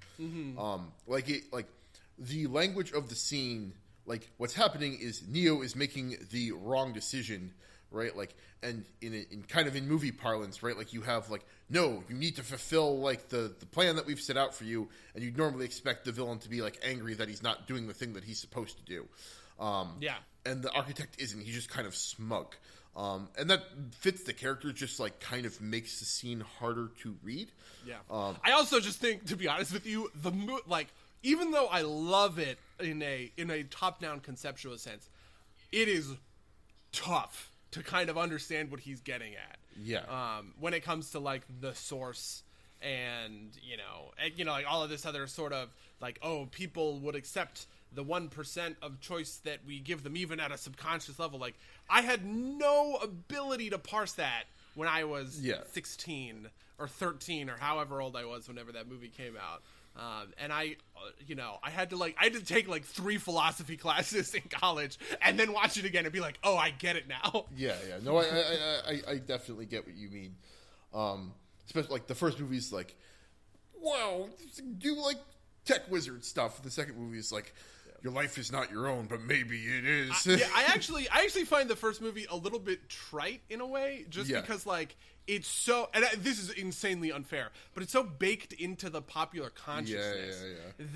the language of the scene, like what's happening is Neo is making the wrong decision right? Like, and in kind of in movie parlance, right? Like, you have like, no, you need to fulfill like the plan that we've set out for you, and you'd normally expect the villain to be like angry that he's not doing the thing that he's supposed to do. And the architect isn't. He's just kind of smug. And that fits the character, just like kind of makes the scene harder to read. Yeah. I also just think, to be honest with you, like, even though I love it in a top-down conceptual sense, it is tough to kind of understand what he's getting at. Yeah. When it comes to like the source and like all of this other sort of like, oh, people would accept the 1% of choice that we give them even at a subconscious level. Like, I had no ability to parse that when I was 16 or 13 or however old I was whenever that movie came out. And I had to take like 3 philosophy classes in college and then watch it again and be like, oh, I get it now. Yeah. No, I definitely get what you mean. Especially like the first movie's like, wow, do like tech wizard stuff. The second movie is like, your life is not your own, but maybe it is. I actually find the first movie a little bit trite in a way, just because like it's so, and this is insanely unfair, but it's so baked into the popular consciousness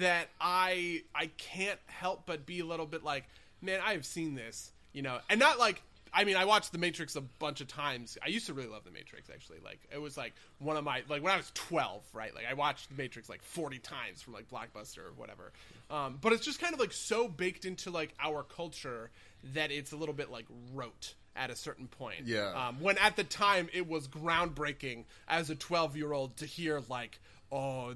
that I can't help but be a little bit like, man, I have seen this, and not like, I mean, I watched The Matrix a bunch of times. I used to really love The Matrix, actually. Like, it was like one of my, like when I was 12, right? Like, I watched The Matrix like 40 times from like Blockbuster or whatever. But it's just kind of like so baked into like our culture that it's a little bit like rote at a certain point. Yeah. When at the time it was groundbreaking as a 12-year-old to hear like, oh,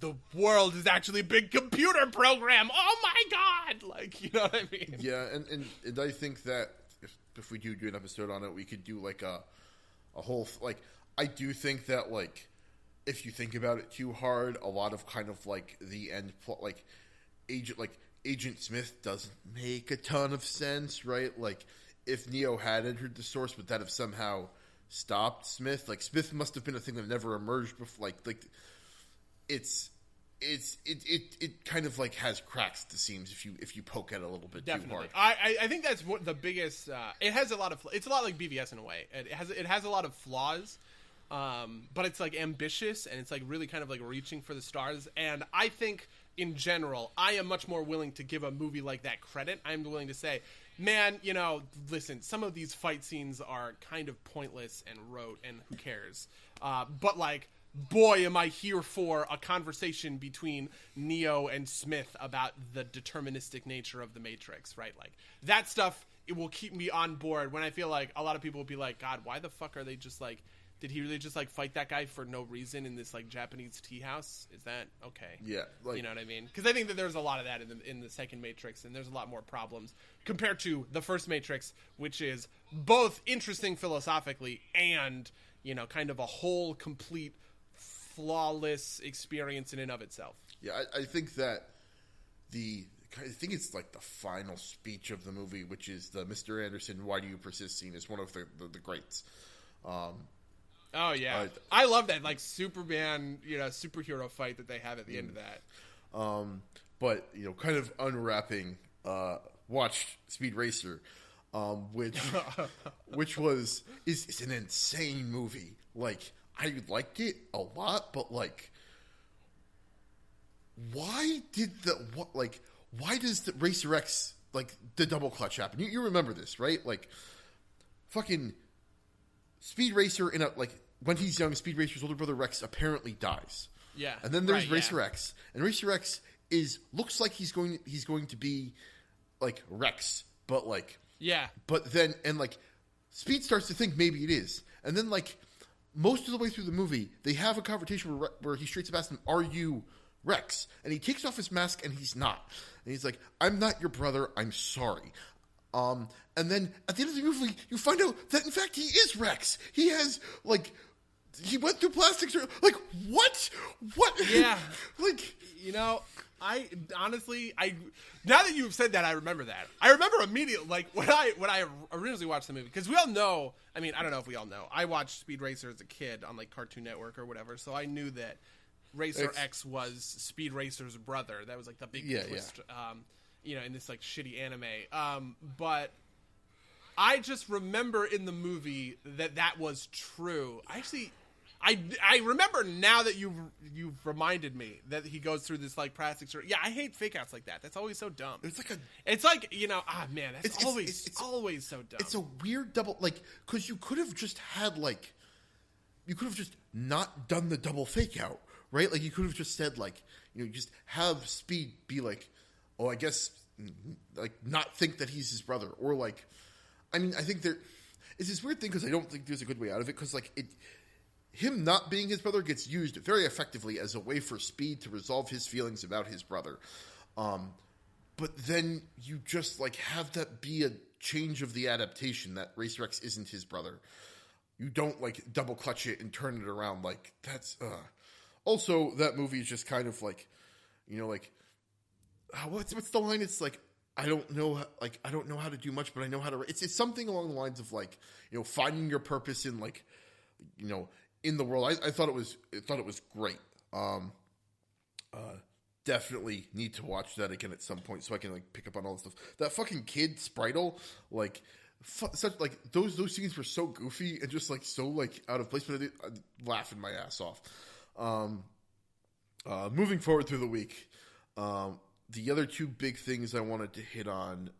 the world is actually a big computer program. Oh my God! Like, you know what I mean? Yeah, and I think that if we do an episode on it, we could do like a whole, like, I do think that like if you think about it too hard, a lot of kind of like the end plot, like Agent Smith doesn't make a ton of sense, right? Like, if Neo had entered the source, would that have somehow stopped Smith? Like, Smith must have been a thing that never emerged before. Like it kind of like has cracks at the seams if you poke at it a little bit too hard. I think that's what the biggest. It has a lot of. It's a lot like BVS in a way. It has a lot of flaws, but it's like ambitious and it's like really kind of like reaching for the stars. And I think in general, I am much more willing to give a movie like that credit. I'm willing to say, man, listen, some of these fight scenes are kind of pointless and rote, and who cares? But like, boy, am I here for a conversation between Neo and Smith about the deterministic nature of the Matrix, right? Like, that stuff, it will keep me on board when I feel like a lot of people will be like, God, why the fuck are they just like, did he really just like fight that guy for no reason in this like Japanese tea house? Is that okay? Yeah. Like, you know what I mean? Because I think that there's a lot of that in the second Matrix, and there's a lot more problems compared to the first Matrix, which is both interesting philosophically and, kind of a whole complete flawless experience in and of itself. Yeah, I think that I think it's like the final speech of the movie, which is the Mr. Anderson, why do you persist scene, is one of the greats. Oh yeah, I love that like Superman, superhero fight that they have at the end of that. But kind of unwrapping, watched Speed Racer, which is an insane movie. Like, I liked it a lot, but like, why does the Racer X, like, the double clutch happen? You remember this, right? Like, fucking Speed Racer when he's young, Speed Racer's older brother Rex apparently dies. Yeah. And then there's Racer X. And Racer X looks like he's going to be like Rex, but like, yeah. But then, and like, Speed starts to think maybe it is. And then like, most of the way through the movie, they have a conversation where he straight up asks him, "Are you Rex?" And he takes off his mask, and he's not. And he's like, "I'm not your brother. I'm sorry." And then at the end of the movie, you find out that in fact he is Rex. He has like, he went through plastic surgery. Like, what? Yeah. Like, I honestly, now that you've said that, I remember that. I remember immediately, like, when I originally watched the movie, because we all know, I mean, I don't know if we all know, I watched Speed Racer as a kid on, like, Cartoon Network or whatever, so I knew that Racer X was Speed Racer's brother. That was, like, the big twist, in this, like, shitty anime. But I just remember in the movie that was true. I remember now that you've reminded me that he goes through this like plastic surgery. Yeah, I hate fake outs like that. That's always so dumb. It's like man, that's always so dumb. It's a weird double, like, because you could have just had like, you could have just not done the double fake out, right? Like you could have just said like, just have Speed be like, oh, I guess like not think that he's his brother, or like, I mean, I think it's this weird thing because I don't think there's a good way out of it because like him not being his brother gets used very effectively as a way for Speed to resolve his feelings about his brother. But then you just like have that be a change of the adaptation that Racer X isn't his brother. You don't like double clutch it and turn it around. Like that's, also that movie is just kind of like, what's the line? It's like, I don't know how to do much, but I know how to, it's something along the lines of like, finding your purpose in like, in the world. I thought it was great. Definitely need to watch that again at some point so I can like pick up on all this stuff. That fucking kid Spritle, like such like those scenes were so goofy and just like so like out of place, but I'm laughing my ass off. Moving forward through the week, the other two big things I wanted to hit on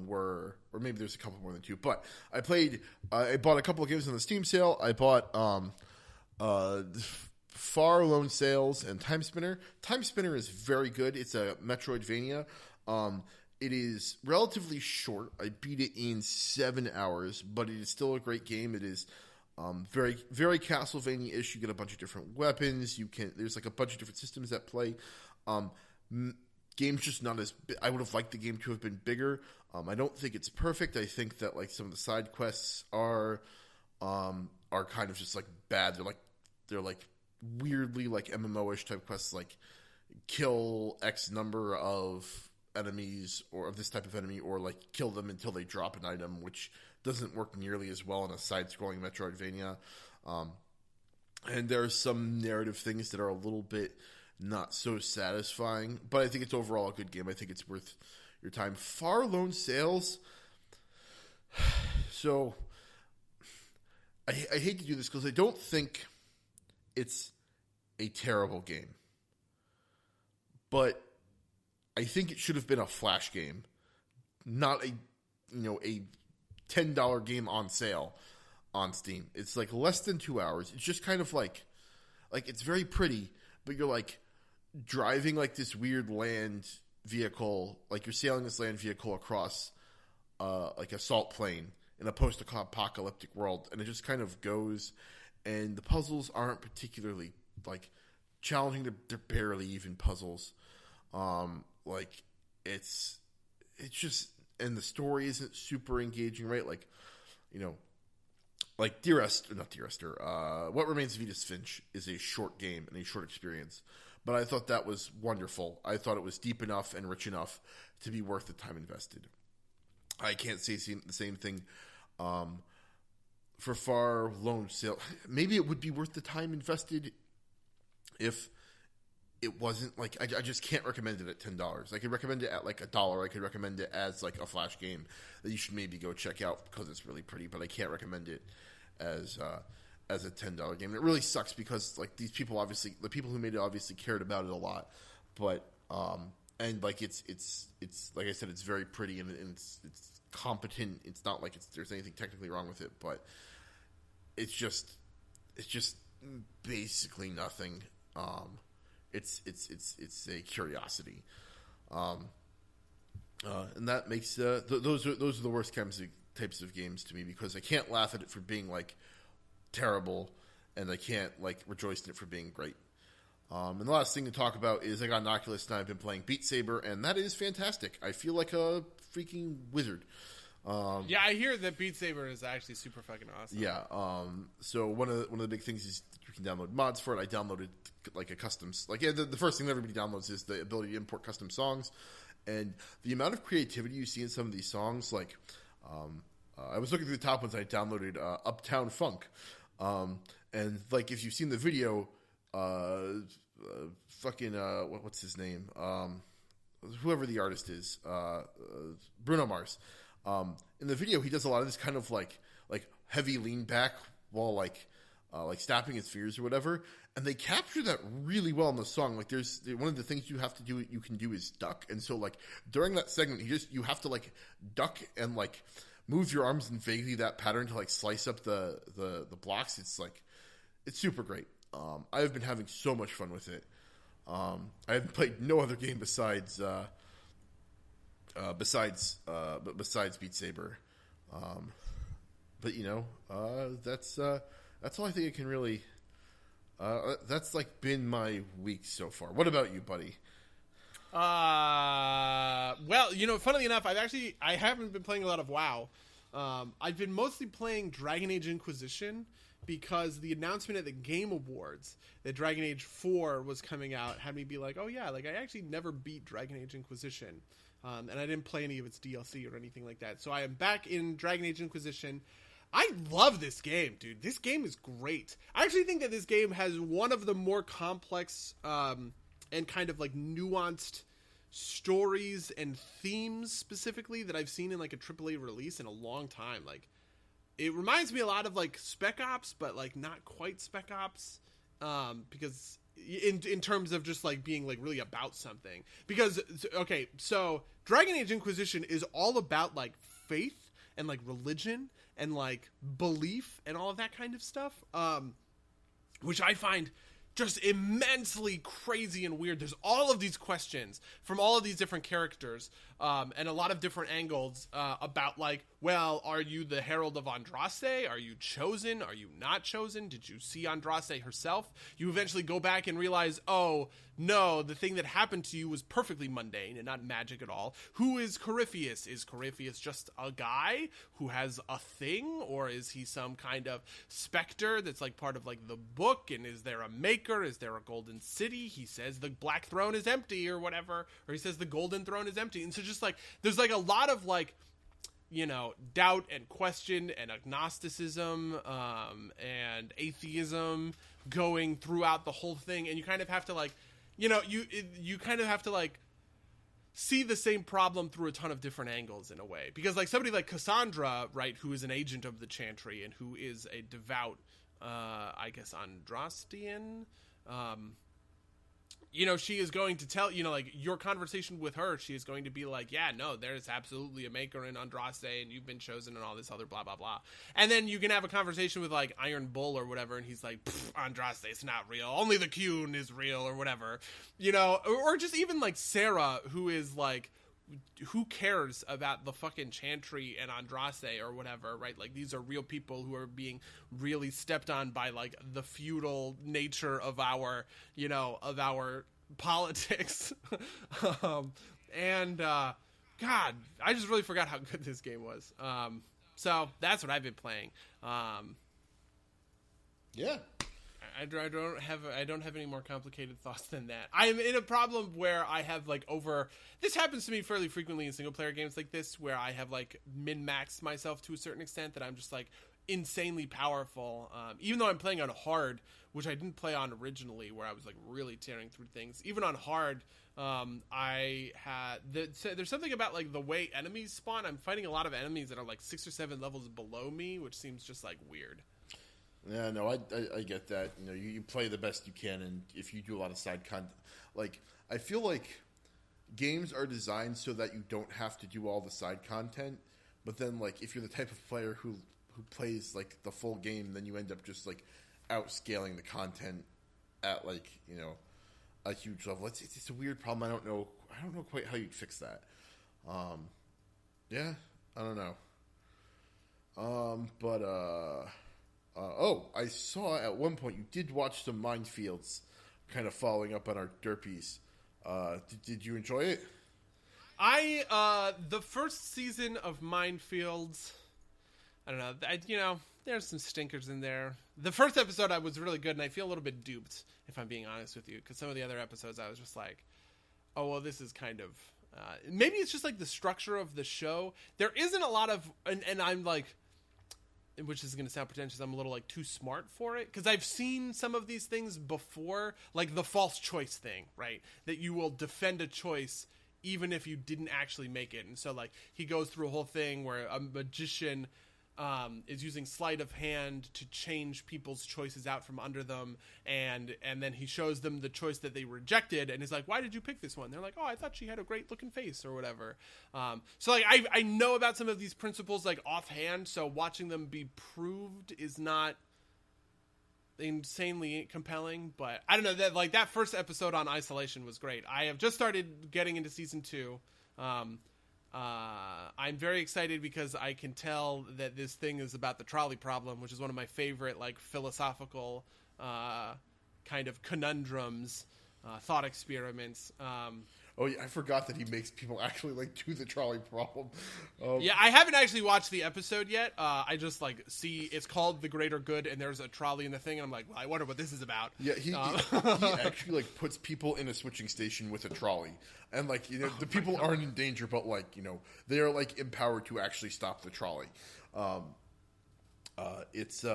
were, or maybe there's a couple more than two, but I bought a couple of games on the Steam sale. I bought Far Lone Sails and Time Spinner. Time Spinner is very good. It's a Metroidvania. It is relatively short. I beat it in 7 hours, but it is still a great game. It is very, very Castlevania-ish. You get a bunch of different weapons. There's like a bunch of different systems at play. Game's just not as I would have liked the game to have been bigger. I don't think it's perfect. I think that like some of the side quests are kind of just like bad. They're like weirdly like MMO-ish type quests, like kill X number of enemies or of this type of enemy, or like kill them until they drop an item, which doesn't work nearly as well in a side-scrolling Metroidvania. And there are some narrative things that are a little bit not so satisfying, but I think it's overall a good game. I think it's worth your time. Far Lone Sails. So I hate to do this because I don't think it's a terrible game, but I think it should have been a flash game, not a $10 game on sale on Steam. It's like less than 2 hours. It's just kind of like it's very pretty, but you're like driving like this weird land vehicle, like you're sailing this land vehicle across like a salt plain in a post-apocalyptic world, and it just kind of goes, and the puzzles aren't particularly like challenging. They're barely even puzzles. Like it's just, and the story isn't super engaging, right? Like, like What Remains of Edith Finch is a short game and a short experience, but I thought that was wonderful. I thought it was deep enough and rich enough to be worth the time invested. I can't say the same thing for Far Lone Sail. Maybe it would be worth the time invested if it wasn't like, I just can't recommend it at $10. I could recommend it at like $1. I could recommend it as like a flash game that you should maybe go check out because it's really pretty, but I can't recommend it as a $10 game. And it really sucks because like the people who made it obviously cared about it a lot, but and like it's like I said, it's very pretty and it's competent. It's not like there's anything technically wrong with it, but it's just basically nothing. It's a curiosity, and that makes those are the worst types of games to me because I can't laugh at it for being like terrible, and I can't like rejoice in it for being great. And the last thing to talk about is I got an Oculus and I've been playing Beat Saber, and that is fantastic. I feel like a freaking wizard. Yeah, I hear that Beat Saber is actually super fucking awesome. Yeah. So one of the big things is you can download mods for it. I downloaded like a custom, the first thing that everybody downloads is the ability to import custom songs, and the amount of creativity you see in some of these songs. Like, I was looking through the top ones. I downloaded Uptown Funk, and like if you've seen the video, what's his name? Whoever the artist is, Bruno Mars. In the video, he does a lot of this kind of like heavy lean back while like snapping his fears or whatever, and they capture that really well in the song. Like, there's one of the things you can do is duck, and so like during that segment, you have to like duck and like move your arms in vaguely that pattern to like slice up the blocks. It's super great. I've been having so much fun with it. I haven't played no other game besides Beat Saber. But that's all I think it can really. That's like been my week so far. What about you, buddy? Well, funnily enough, I haven't been playing a lot of WoW. I've been mostly playing Dragon Age Inquisition, because the announcement at the Game Awards that Dragon Age 4 was coming out had me be like, oh yeah, like I actually never beat Dragon Age Inquisition. And I didn't play any of its DLC or anything like that. So I am back in Dragon Age Inquisition. I love this game, dude. This game is great. I actually think that this game has one of the more complex and kind of like nuanced stories and themes specifically that I've seen in like a AAA release in a long time. Like, it reminds me a lot of like Spec Ops, but like not quite Spec Ops, because in terms of just like being like really about something. Because okay, so Dragon Age Inquisition is all about like faith and like religion and like belief and all of that kind of stuff, which I find just immensely crazy and weird. There's all of these questions from all of these different characters, and a lot of different angles about like, well, are you the Herald of Andraste? Are you chosen? Are you not chosen? Did you see Andraste herself? You eventually go back and realize, oh no, the thing that happened to you was perfectly mundane and not magic at all. Who is Corypheus? Is Corypheus just a guy who has a thing, or is he some kind of specter that's like part of like the book? And is there a maker? Is there a golden city? He says the black throne is empty or whatever, or he says the golden throne is empty. And so just like there's like a lot of like, doubt and question and agnosticism and atheism going throughout the whole thing, and you kind of have to like, you kind of have to like see the same problem through a ton of different angles in a way, because like somebody like Cassandra, right, who is an agent of the Chantry and who is a devout, I guess Andrastian, she is going to tell, like your conversation with her, she is going to be like, yeah, no, there's absolutely a maker in Andraste and you've been chosen and all this other blah, blah, blah. And then you can have a conversation with like Iron Bull or whatever. And he's like, Andraste, it's not real. Only the Qun is real or whatever, or just even like Sarah, who is like, who cares about the fucking Chantry and Andraste or whatever, right? Like, these are real people who are being really stepped on by like the feudal nature of our, of our politics. God, I just really forgot how good this game was. So that's what I've been playing. Yeah. I don't have any more complicated thoughts than that. I'm in a problem where I have like this happens to me fairly frequently in single player games like this, where I have like min-maxed myself to a certain extent that I'm just like insanely powerful. Even though I'm playing on hard, which I didn't play on originally, where I was like really tearing through things. Even on hard, there's something about like the way enemies spawn. I'm fighting a lot of enemies that are like 6 or 7 levels below me, which seems just like weird. Yeah, no, I get that. You play the best you can, and if you do a lot of side content, like, I feel like games are designed so that you don't have to do all the side content, but then, like, if you're the type of player who plays, like, the full game, then you end up just, like, outscaling the content at, like, a huge level. It's a weird problem. I don't know quite how you'd fix that. Yeah, I don't know. I saw at one point you did watch some Minefields, kind of following up on our Derpies. Did you enjoy it? The first season of Minefields, I don't know. There's some stinkers in there. The first episode I was really good, and I feel a little bit duped, if I'm being honest with you, because some of the other episodes I was just like, oh, well, this is kind of... maybe it's just like the structure of the show. There isn't a lot of... And I'm like... which is going to sound pretentious, I'm a little like too smart for it, because I've seen some of these things before, like the false choice thing, right? That you will defend a choice even if you didn't actually make it. And so like he goes through a whole thing where a magician is using sleight of hand to change people's choices out from under them, and then he shows them the choice that they rejected, and is like, why did you pick this one? They're like, oh, I thought she had a great looking face or whatever. So like I know about some of these principles like offhand, so watching them be proved is not insanely compelling, but I don't know, that like that first episode on isolation was great. I have just started getting into season 2. I'm very excited because I can tell that this thing is about the trolley problem, which is one of my favorite like philosophical kind of conundrums, thought experiments. Oh yeah, I forgot that he makes people actually like do the trolley problem. Yeah, I haven't actually watched the episode yet. I just like see it's called The Greater Good, and there's a trolley in the thing, and I'm like, well, I wonder what this is about. Yeah, he actually like puts people in a switching station with a trolley, and like the people aren't in danger, but like they are like empowered to actually stop the trolley. It's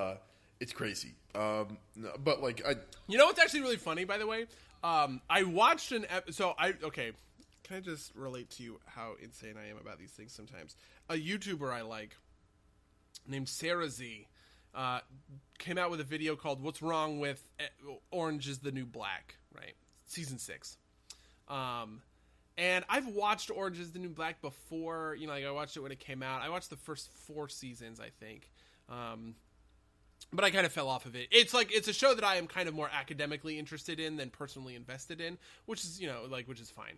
crazy. But like what's actually really funny, by the way. I watched an episode. Can I just relate to you how insane I am about these things sometimes? A YouTuber I like named Sarah Z came out with a video called "What's Wrong with Orange is the New Black?" Right, season 6. And I've watched Orange is the New Black before. Like I watched it when it came out. I watched the first 4 seasons, I think. But I kind of fell off of it. It's a show that I am kind of more academically interested in than personally invested in, which is, which is fine.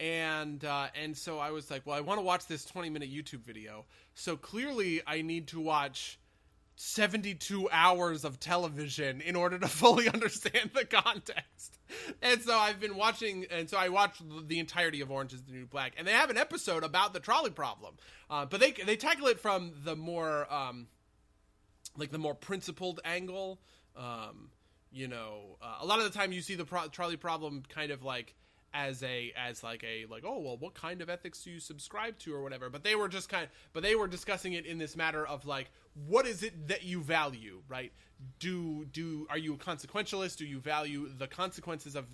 And so I was like, well, I want to watch this 20-minute YouTube video. So clearly I need to watch 72 hours of television in order to fully understand the context. And so I've been watching, and so I watched the entirety of Orange is the New Black, and they have an episode about the trolley problem. But they tackle it from the more, the more principled angle. A lot of the time you see the trolley problem kind of like as oh, well, what kind of ethics do you subscribe to or whatever. But they were discussing it in this matter of like, what is it that you value, right? Are you a consequentialist? Do you value the consequences of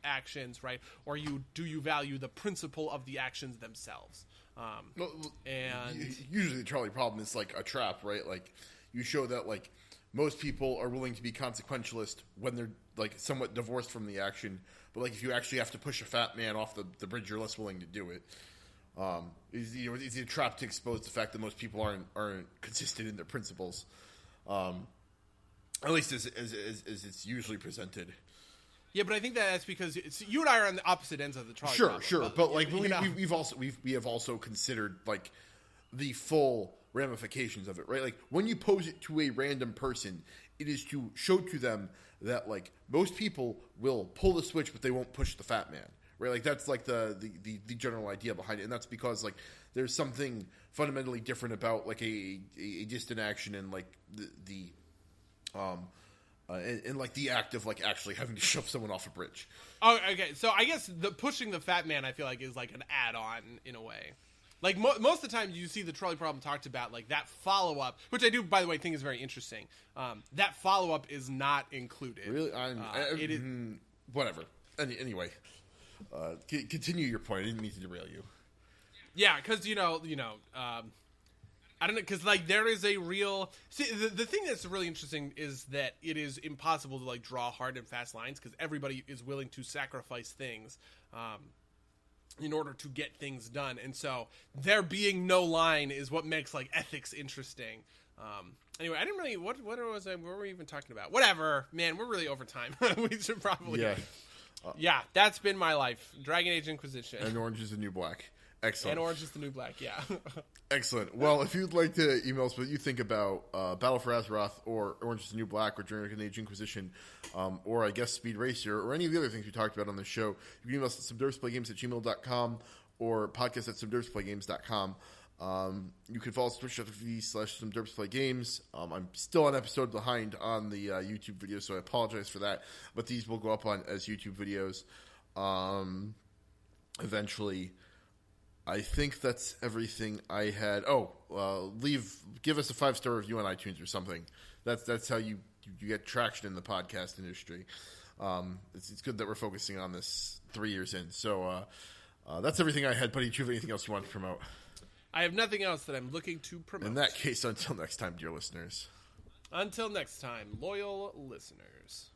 actions, right? Or do you value the principle of the actions themselves? And usually the trolley problem is like a trap, right? Like, you show that like most people are willing to be consequentialist when they're like somewhat divorced from the action, but like if you actually have to push a fat man off the bridge, you're less willing to do it. It's a trap to expose the fact that most people aren't consistent in their principles, at least as it's usually presented. Yeah, but I think that's because you and I are on the opposite ends of the trolley. Sure, but like we have also considered like the full ramifications of it, right? Like when you pose it to a random person, it is to show to them that like most people will pull the switch, but they won't push the fat man, right? Like that's like the general idea behind it, and that's because like there's something fundamentally different about like a distant action and like and like the act of like actually having to shove someone off a bridge. Oh, okay. So I guess the pushing the fat man, I feel like, is like an add-on in a way. Like, most of the time you see the trolley problem talked about, like, that follow-up, which I do, by the way, think is very interesting. That follow-up is not included. Really? It is... Whatever. Anyway, continue your point. I didn't mean to derail you. Yeah, because, I don't know, because, like, there is a real... See, the thing that's really interesting is that it is impossible to, like, draw hard and fast lines, because everybody is willing to sacrifice things, in order to get things done. And so there being no line is what makes like ethics interesting. Anyway, I didn't really, what were we even talking about? Whatever, man, we're really over time. We should probably, yeah, that's been my life. Dragon Age Inquisition. And Orange is the New Black. Excellent. And Orange is the New Black, yeah. Excellent. Well, if you'd like to email us what you think about Battle for Azeroth or Orange is the New Black or Dragon Age Inquisition, or I guess Speed Racer, or any of the other things we talked about on the show, you can email us at subderpsplaygames@gmail.com or podcast@subderpsplaygames.com. You can follow us on twitch.tv/subderpsplaygames. I'm still an episode behind on the YouTube video, so I apologize for that. But these will go up as YouTube videos eventually. I think that's everything I had. Give us a 5-star review on iTunes or something. That's how you get traction in the podcast industry. It's good that we're focusing on this 3 years in. So That's everything I had, buddy. Do you have anything else you want to promote? I have nothing else that I'm looking to promote. In that case, until next time, dear listeners. Until next time, loyal listeners.